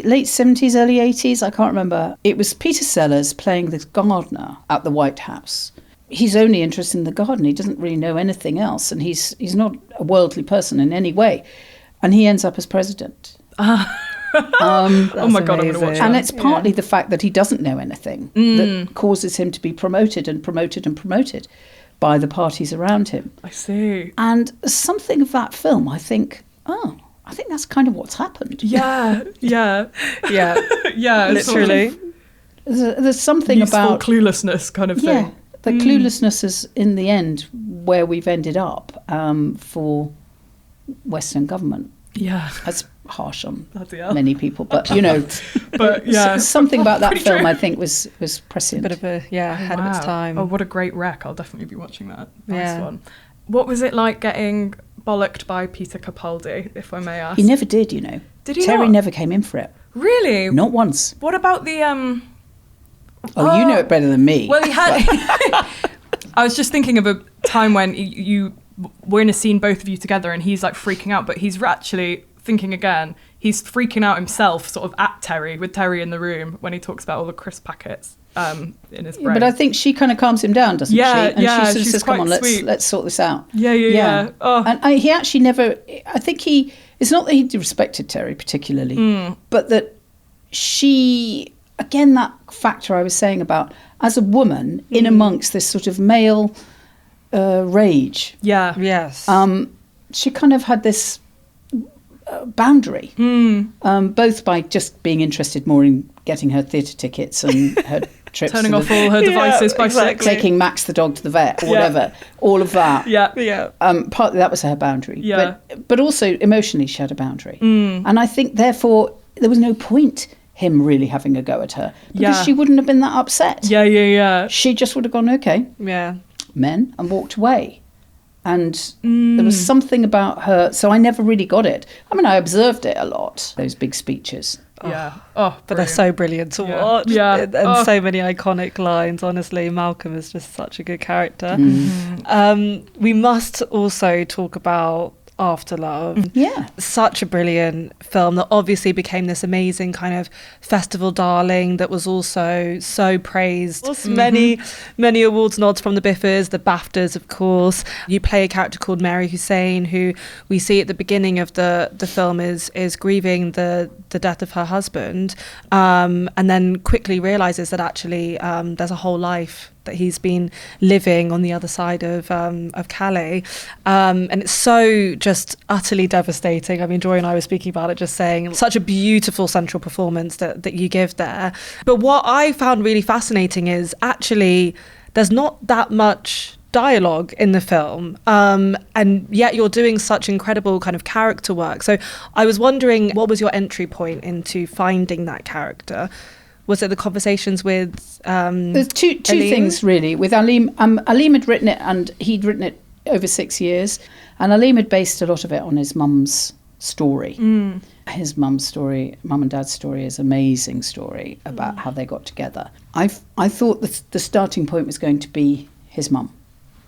late 70s, early 80s. I can't remember. It was Peter Sellers playing this gardener at the White House. He's only interested in the garden. He doesn't really know anything else, and he's not a worldly person in any way. And he ends up as president. Oh my God, I'm going to watch that. And it's partly the fact that he doesn't know anything that causes him to be promoted and promoted and promoted by the parties around him. I see. And something of that film, I think that's kind of what's happened. Yeah. Literally. Sort of there's something useful about cluelessness kind of thing. Yeah, the cluelessness is in the end where we've ended up for Western government. Yeah. That's harsh on many people, but something about that film I think was prescient. A bit of ahead of its time. Oh, what a great rec. I'll definitely be watching that. Nice one. What was it like getting bollocked by Peter Capaldi, if I may ask? He never did, Did he? Terry never came in for it. Really? Not once. What about the Oh, you know it better than me. Well, he had. I was just thinking of a time when you were in a scene, both of you together, and he's like freaking out, but he's actually thinking again. He's freaking out himself, sort of at Terry, with Terry in the room when he talks about all the crisp packets in his brain. But I think she kind of calms him down, doesn't she? And she sort of says, "Come on, let's sort this out." Yeah. Oh. And he actually never. I think it's not that he respected Terry particularly, but that she, again, that factor I was saying about as a woman in amongst this sort of male rage. Yeah. Yes. She kind of had this boundary, both by just being interested more in getting her theatre tickets and her trips, turning off all her devices by exactly. taking Max the dog to the vet or whatever, all of that. Yeah. Partly that was her boundary, Yeah. but also emotionally she had a boundary, and I think therefore there was no point him really having a go at her because she wouldn't have been that upset. Yeah. She just would have gone, okay, men, and walked away. And there was something about her, so I never really got it. I mean, I observed it a lot, those big speeches. Yeah. But they're so brilliant to watch. Yeah. And so many iconic lines. Honestly, Malcolm is just such a good character. We must also talk about After Love. Yeah. Such a brilliant film that obviously became this amazing kind of festival darling that was also so praised. Many awards nods from the BIFAs, the BAFTAs, of course. You play a character called Mary Hussein, who we see at the beginning of the film is grieving the death of her husband, and then quickly realises that actually there's a whole life that he's been living on the other side of Calais, and it's so just utterly devastating. I mean, Joy and I were speaking about it, just saying such a beautiful central performance that you give there. But what I found really fascinating is actually there's not that much dialogue in the film, and yet you're doing such incredible kind of character work. So I was wondering, what was your entry point into finding that character? Was it the conversations with There's two things really with Aleem. Aleem had written it, and he'd written it over 6 years, and Aleem had based a lot of it on his mum's story. His mum's story, mum and dad's story, is an amazing story about how they got together. I thought that the starting point was going to be his mum,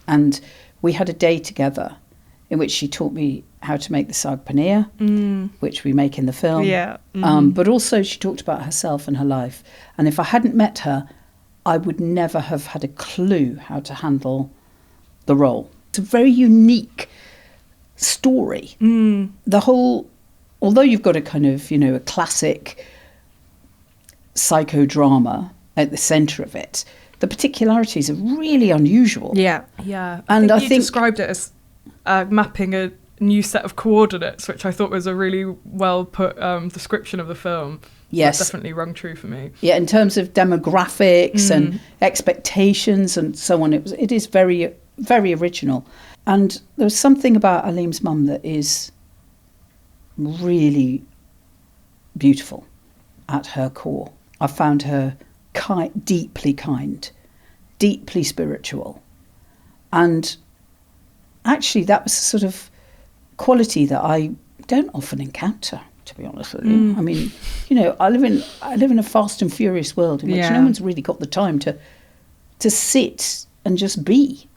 and we had a day together in which she taught me how to make the saag paneer, which we make in the film. But also she talked about herself and her life. And if I hadn't met her, I would never have had a clue how to handle the role. It's a very unique story. The whole, although you've got a kind of, a classic psychodrama at the centre of it, the particularities are really unusual. Yeah. And I you think described it as mapping a new set of coordinates, which I thought was a really well put description of the film. Yes, that definitely rung true for me. Yeah, in terms of demographics and expectations and so on, it is very, very original. And there's something about Aleem's mum that is really beautiful at her core. I found her deeply kind, deeply spiritual, and actually that was a sort of quality that I don't often encounter, to be honest with you. I mean, I live in a fast and furious world in which no one's really got the time to sit and just be,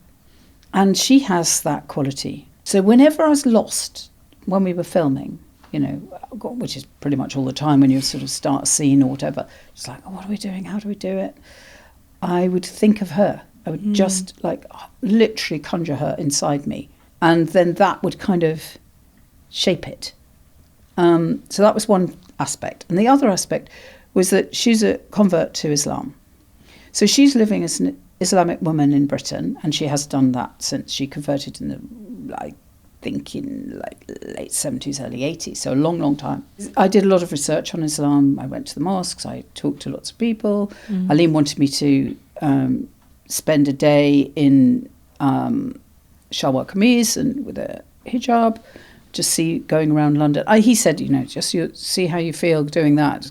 and she has that quality. So whenever I was lost when we were filming, which is pretty much all the time when you sort of start a scene or whatever, it's like, oh, what are we doing? How do we do it? I would think of her. I would just literally conjure her inside me. And then that would kind of shape it. So that was one aspect. And the other aspect was that she's a convert to Islam. So she's living as an Islamic woman in Britain, and she has done that since she converted in the, in late 70s, early 80s, so a long, long time. I did a lot of research on Islam. I went to the mosques, I talked to lots of people. Aleem wanted me to spend a day in shalwar kameez and with a hijab, just going around London. He said, just see how you feel doing that.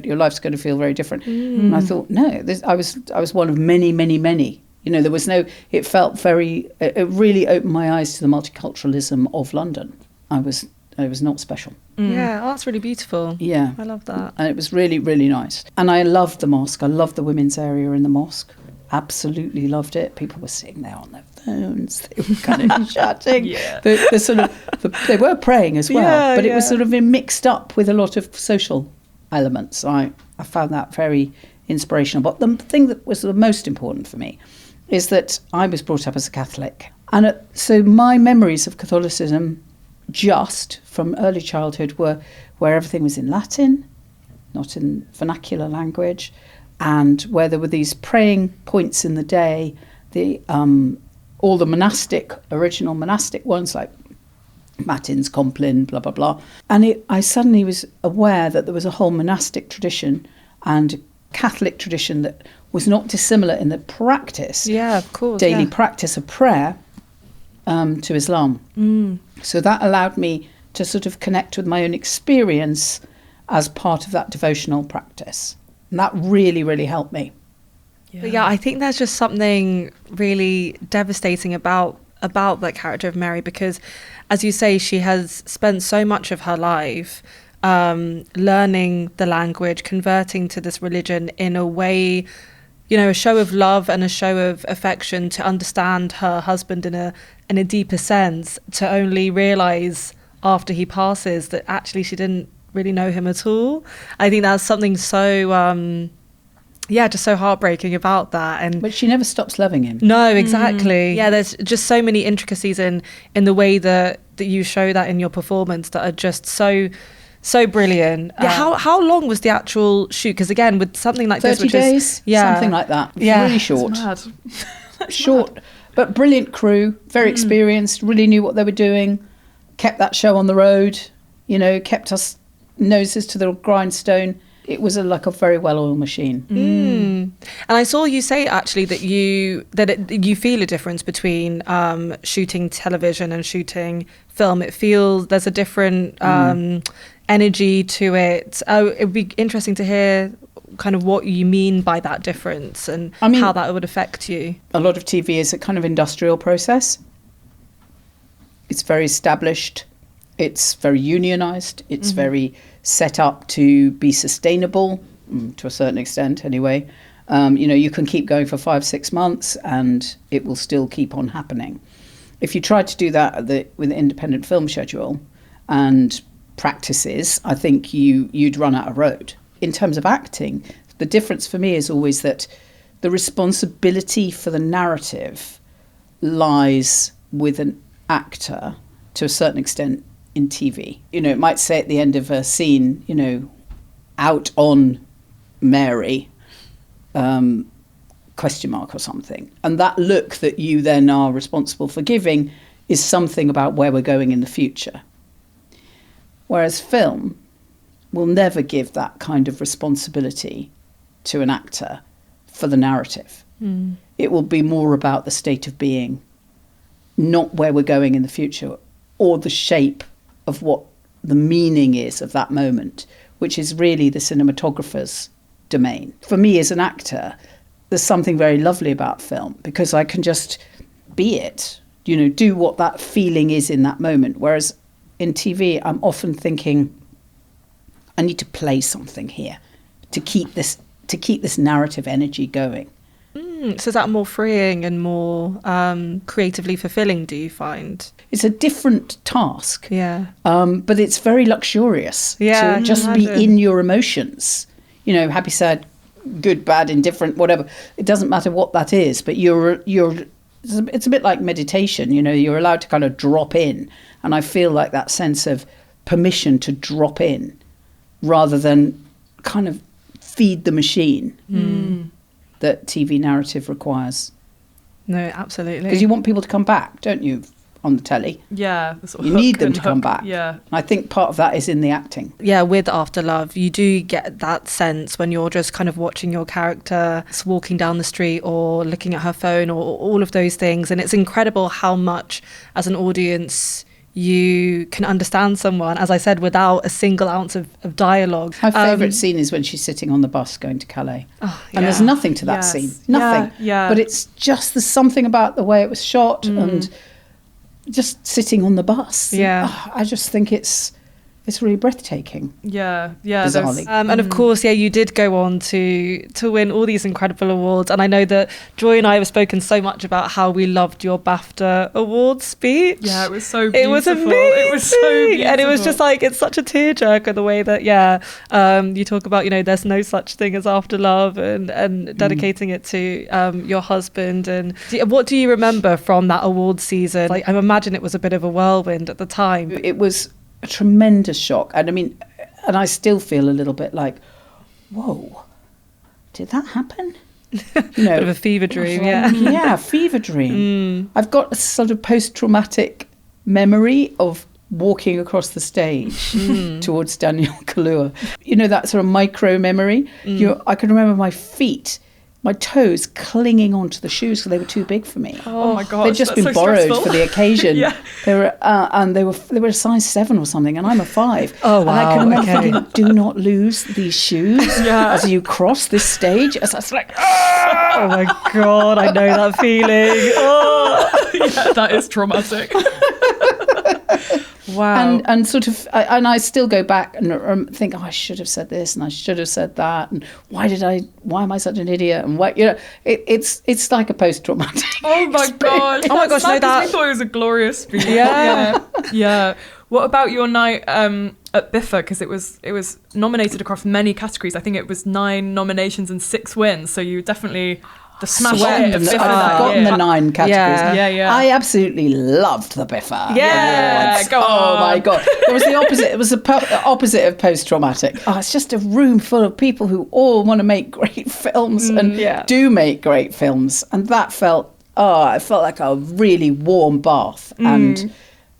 Your life's going to feel very different. And I thought, no, I was one of many, many, many. There was no, it felt it really opened my eyes to the multiculturalism of London. I was and it was not special. Yeah, that's really beautiful. Yeah. I love that. And it was really, really nice. And I loved the mosque. I loved the women's area in the mosque. Absolutely loved it. People were sitting there on their phones. They were kind of chatting. Yeah. They were praying as well, but it was sort of mixed up with a lot of social elements. I found that very inspirational. But the thing that was the most important for me is that I was brought up as a Catholic. And so my memories of Catholicism just from early childhood were where everything was in Latin, not in vernacular language, and where there were these praying points in the day, all the original monastic ones like Matins, Compline, blah, blah, blah. And I suddenly was aware that there was a whole monastic tradition and Catholic tradition that was not dissimilar in the practice, of course, daily practice of prayer to Islam. So that allowed me to sort of connect with my own experience as part of that devotional practice. And that really, really helped me. But I think there's just something really devastating about that character of Mary, because, as you say, she has spent so much of her life learning the language, converting to this religion in a way, a show of love and a show of affection to understand her husband in a deeper sense, to only realise after he passes that actually she didn't really know him at all. I think that's something so just so heartbreaking about that. But she never stops loving him. No, exactly. Yeah, there's just so many intricacies in the way that you show that in your performance that are just so brilliant. How long was the actual shoot? Because again, with something like 30 this, which days, is something like that. Really short. That's mad. Short, but brilliant crew, very experienced, really knew what they were doing, kept that show on the road, kept us noses to the grindstone. It was like a very well-oiled machine. And I saw you say actually that you feel a difference between shooting television and shooting film. It feels there's a different energy to it. It'd be interesting to hear kind of what you mean by that difference and how that would affect you. A lot of TV is a kind of industrial process. It's very established. It's very unionised. It's very set up to be sustainable, to a certain extent anyway. You can keep going for 5-6 months and it will still keep on happening. If you try to do that with an independent film schedule and practices, I think you'd run out of road. In terms of acting, the difference for me is always that the responsibility for the narrative lies with an actor to a certain extent in TV. It might say at the end of a scene, out on Mary, question mark or something. And that look that you then are responsible for giving is something about where we're going in the future. Whereas film will never give that kind of responsibility to an actor for the narrative. It will be more about the state of being, not where we're going in the future or the shape of what the meaning is of that moment, which is really the cinematographer's domain. For me as an actor, there's something very lovely about film because I can just be it, do what that feeling is in that moment. Whereas in TV, I'm often thinking, I need to play something here to keep this narrative energy going. So is that more freeing and more creatively fulfilling, do you find? It's a different task. Yeah. But it's very luxurious to just be in your emotions. Happy, sad, good, bad, indifferent, whatever. It doesn't matter what that is, but it's a bit like meditation, you're allowed to kind of drop in. And I feel like that sense of permission to drop in rather than kind of feed the machine that TV narrative requires. No, absolutely. Because you want people to come back, don't you, on the telly? Yeah. You need them to come back. Yeah. I think part of that is in the acting. Yeah, with After Love, you do get that sense when you're just kind of watching your character walking down the street or looking at her phone or all of those things. And it's incredible how much, as an audience, you can understand someone, as I said, without a single ounce of dialogue. My favourite scene is when she's sitting on the bus going to Calais. Oh, yeah. And there's nothing to that scene. Nothing. Yeah. But it's just, there's something about the way it was shot and just sitting on the bus. Yeah. I just think it's really breathtaking. Yeah. Bizarrely. And of course, you did go on to win all these incredible awards. And I know that Joy and I have spoken so much about how we loved your BAFTA award speech. Yeah, it was so beautiful. It was amazing. It was so beautiful. And it was just like, it's such a tearjerker the way that, you talk about, there's no such thing as after love and dedicating it to your husband. And what do you remember from that award season? Like, I imagine it was a bit of a whirlwind at the time. It was a tremendous shock. And I still feel a little bit like, whoa, did that happen? Bit of a fever dream, Yeah, fever dream. I've got a sort of post-traumatic memory of walking across the stage towards Daniel Kaluuya. That sort of micro memory. I can remember my feet, my toes clinging onto the shoes because they were too big for me. Oh my gosh, they'd just been so borrowed stressful. for the occasion. Yeah. They were a size 7 or something, and I'm a 5. Oh, And I wow, can remember okay. thinking, do not lose these shoes as you cross this stage. As I was like, Oh my God, I know that feeling. Oh. Yeah, that is traumatic. Wow. and sort of, and I still go back and think, I should have said this and I should have said that, and why am I such an idiot? And why, it's like a post-traumatic. Oh my God. Oh my gosh, no, that- we thought it was a glorious speech. Yeah. Yeah. What about your night at BIFA? Because it was nominated across many categories. I think it was 9 nominations and 6 wins. So you definitely the smash hit of BIFA I've that forgotten year. the 9 categories. Yeah. I absolutely loved the BIFA. Yeah, awards. go Oh on. my God. It was the opposite. It was the opposite of post-traumatic. It's just a room full of people who all want to make great films and do make great films. And that it felt like a really warm bath. And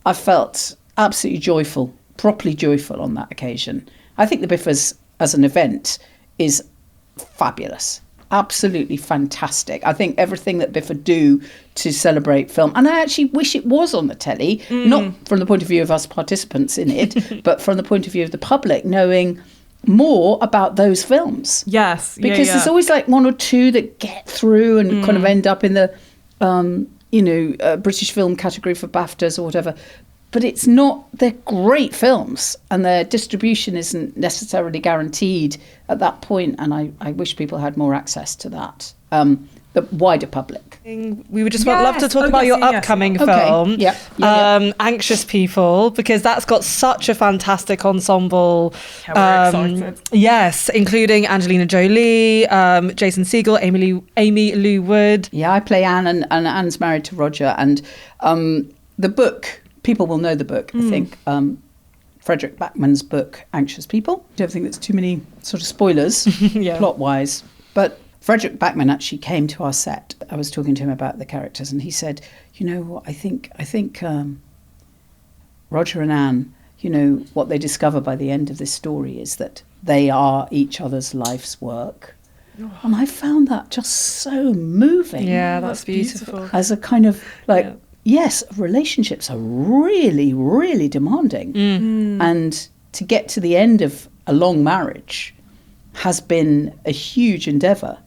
I felt absolutely joyful, properly joyful on that occasion. I think the BIFAs as an event is fabulous. Absolutely fantastic. I think everything that BIFA do to celebrate film, and I actually wish it was on the telly, not from the point of view of us participants in it, but from the point of view of the public, knowing more about those films. Yes. Because there's always like 1 or 2 that get through and kind of end up in the, British film category for BAFTAs or whatever. But it's not, they're great films and their distribution isn't necessarily guaranteed at that point. And I wish people had more access to that, the wider public. We would just love to talk about your upcoming film, Anxious People, because that's got such a fantastic ensemble. Yeah, we're excited. Yes, including Angelina Jolie, Jason Segel, Amy Lou Wood. Yeah, I play Anne and Anne's married to Roger. And the book, people will know the book, I think. Frederick Backman's book, Anxious People. I don't think there's too many sort of spoilers, plot-wise. But Frederick Backman actually came to our set. I was talking to him about the characters, and he said, I think Roger and Anne, what they discover by the end of this story is that they are each other's life's work. Oh. And I found that just so moving. Yeah, that's beautiful. As a kind of yes, relationships are really, really demanding. And to get to the end of a long marriage has been a huge endeavour.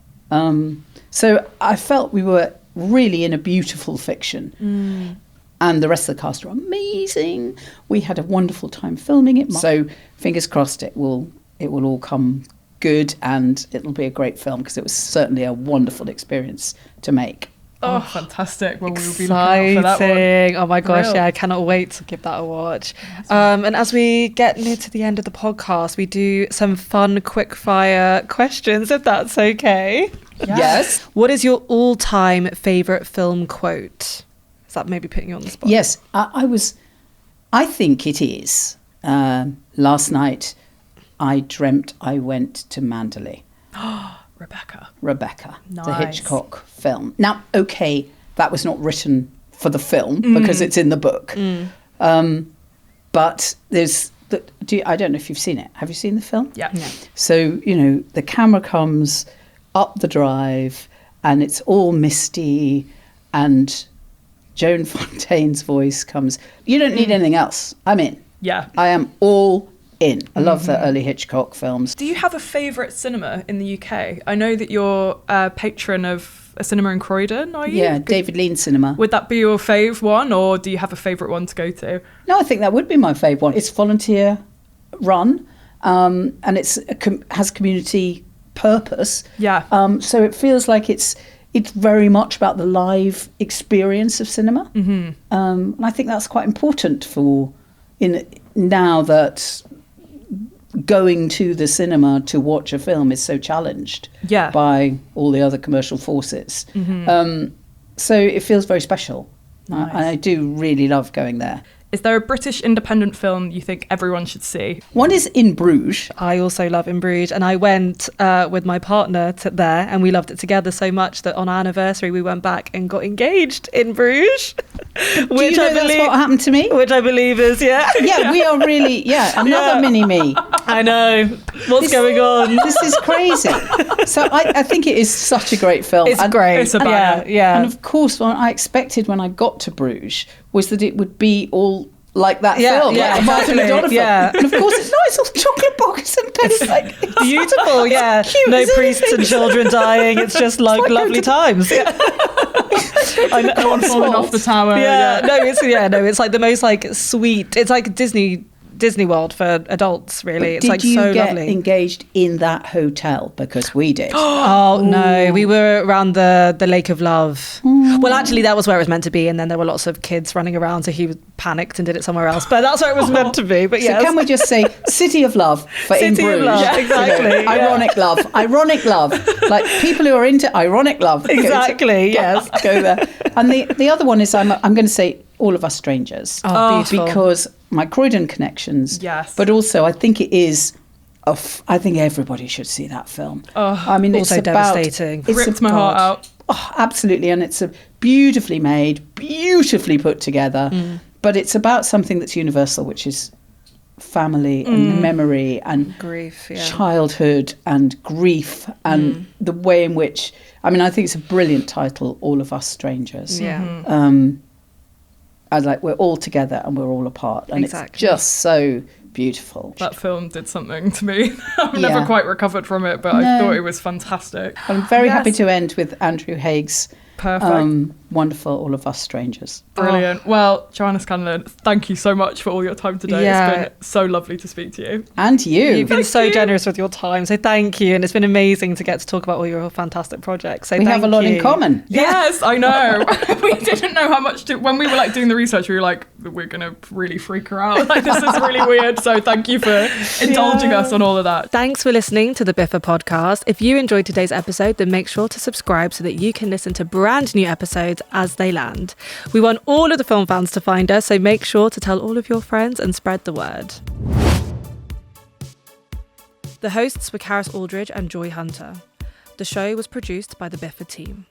So I felt we were really in a beautiful fiction. And the rest of the cast are amazing. We had a wonderful time filming it. So fingers crossed it will all come good and it'll be a great film, because it was certainly a wonderful experience to make. Oh, fantastic. Well, we will be looking out for that one. Oh my gosh, I cannot wait to give that a watch. And as we get near to the end of the podcast, we do some fun quick fire questions, if that's okay. Yes. What is your all-time favourite film quote? Is that maybe putting you on the spot? Yes, I think it is. Last night, I dreamt I went to Mandalay. Rebecca, Nice. the Hitchcock film. Now, okay, that was not written for the film because it's in the book. But there's, I don't know if you've seen it. Have you seen the film? Yeah. No. So, the camera comes up the drive and it's all misty and Joan Fontaine's voice comes. You don't need anything else. I'm in. Yeah. I am all in. I love the early Hitchcock films. Do you have a favourite cinema in the UK? I know that you're a patron of a cinema in Croydon, are you? Yeah, David Lean Cinema. Would that be your fave one, or do you have a favourite one to go to? No, I think that would be my favourite one. It's volunteer run, and has community purpose. Yeah. So it feels like it's very much about the live experience of cinema. Mm-hmm. And I think that's quite important now that going to the cinema to watch a film is so challenged by all the other commercial forces. Mm-hmm. So it feels very special. Nice. I do really love going there. Is there a British independent film you think everyone should see? One is In Bruges. I also love In Bruges, and I went with my partner there, and we loved it together so much that on our anniversary we went back and got engaged in Bruges. Do you know that's what happened to me? Which I believe is, Yeah, we are really, another mini-me. I know. What's going on? This is crazy. So I think it is such a great film. It's great. It's a banger. Yeah. And of course, what I expected when I got to Bruges was that it would be all like that film, like a Martin exactly. Madonna film. Yeah. And of course, it's all chocolate boxes and pennies. Like, beautiful, yeah. Cute, no priests and children dying. It's just like lovely times. Yeah. I know, no one falling off the tower. It's like the most like sweet. It's like Disney World for adults, really. It's like so lovely. Did you get engaged in that hotel? Because we did. Oh no, we were around the Lake of Love. Well, actually, that was where it was meant to be, and then there were lots of kids running around, so he panicked and did it somewhere else. But that's where it was meant to be. But so can we just say City of Love for In Bruges? City of Love, exactly. Ironic love, like people who are into ironic love. Exactly. Yes, go there. And the other one is I'm going to say All of Us Strangers. Oh, beautiful. Because my Croydon connections. Yes. But also I think it is. I think everybody should see that film. Oh, I mean, also it's devastating. Ripped my heart out. Oh, absolutely, and it's a beautifully made, beautifully put together. But it's about something that's universal, which is family and memory and grief, childhood and grief and the way in which. I mean, I think it's a brilliant title, All of Us Strangers. Yeah. We're all together and we're all apart, and exactly. it's just so beautiful. That film did something to me. I've never quite recovered from it, but I thought it was fantastic. I'm very happy to end with Andrew Haig's perfect, wonderful All of Us Strangers. Brilliant. Well, Joanna Scanlan, thank you so much for all your time today. It's been so lovely to speak to you. And you. You've been so generous with your time, so thank you. And it's been amazing to get to talk about all your fantastic projects. So we have a lot in common. Yes, I know. We didn't know how much when we were like doing the research, we were like, we're going to really freak her out. Like, this is really weird. So thank you for indulging us on all of that. Thanks for listening to the BIFA podcast. If you enjoyed today's episode, then make sure to subscribe so that you can listen to brand new episodes as they land. We want all of the film fans to find us, so make sure to tell all of your friends and spread the word. The hosts were Karis, Aldridge and Joy Hunter. The show was produced by the BIFA team.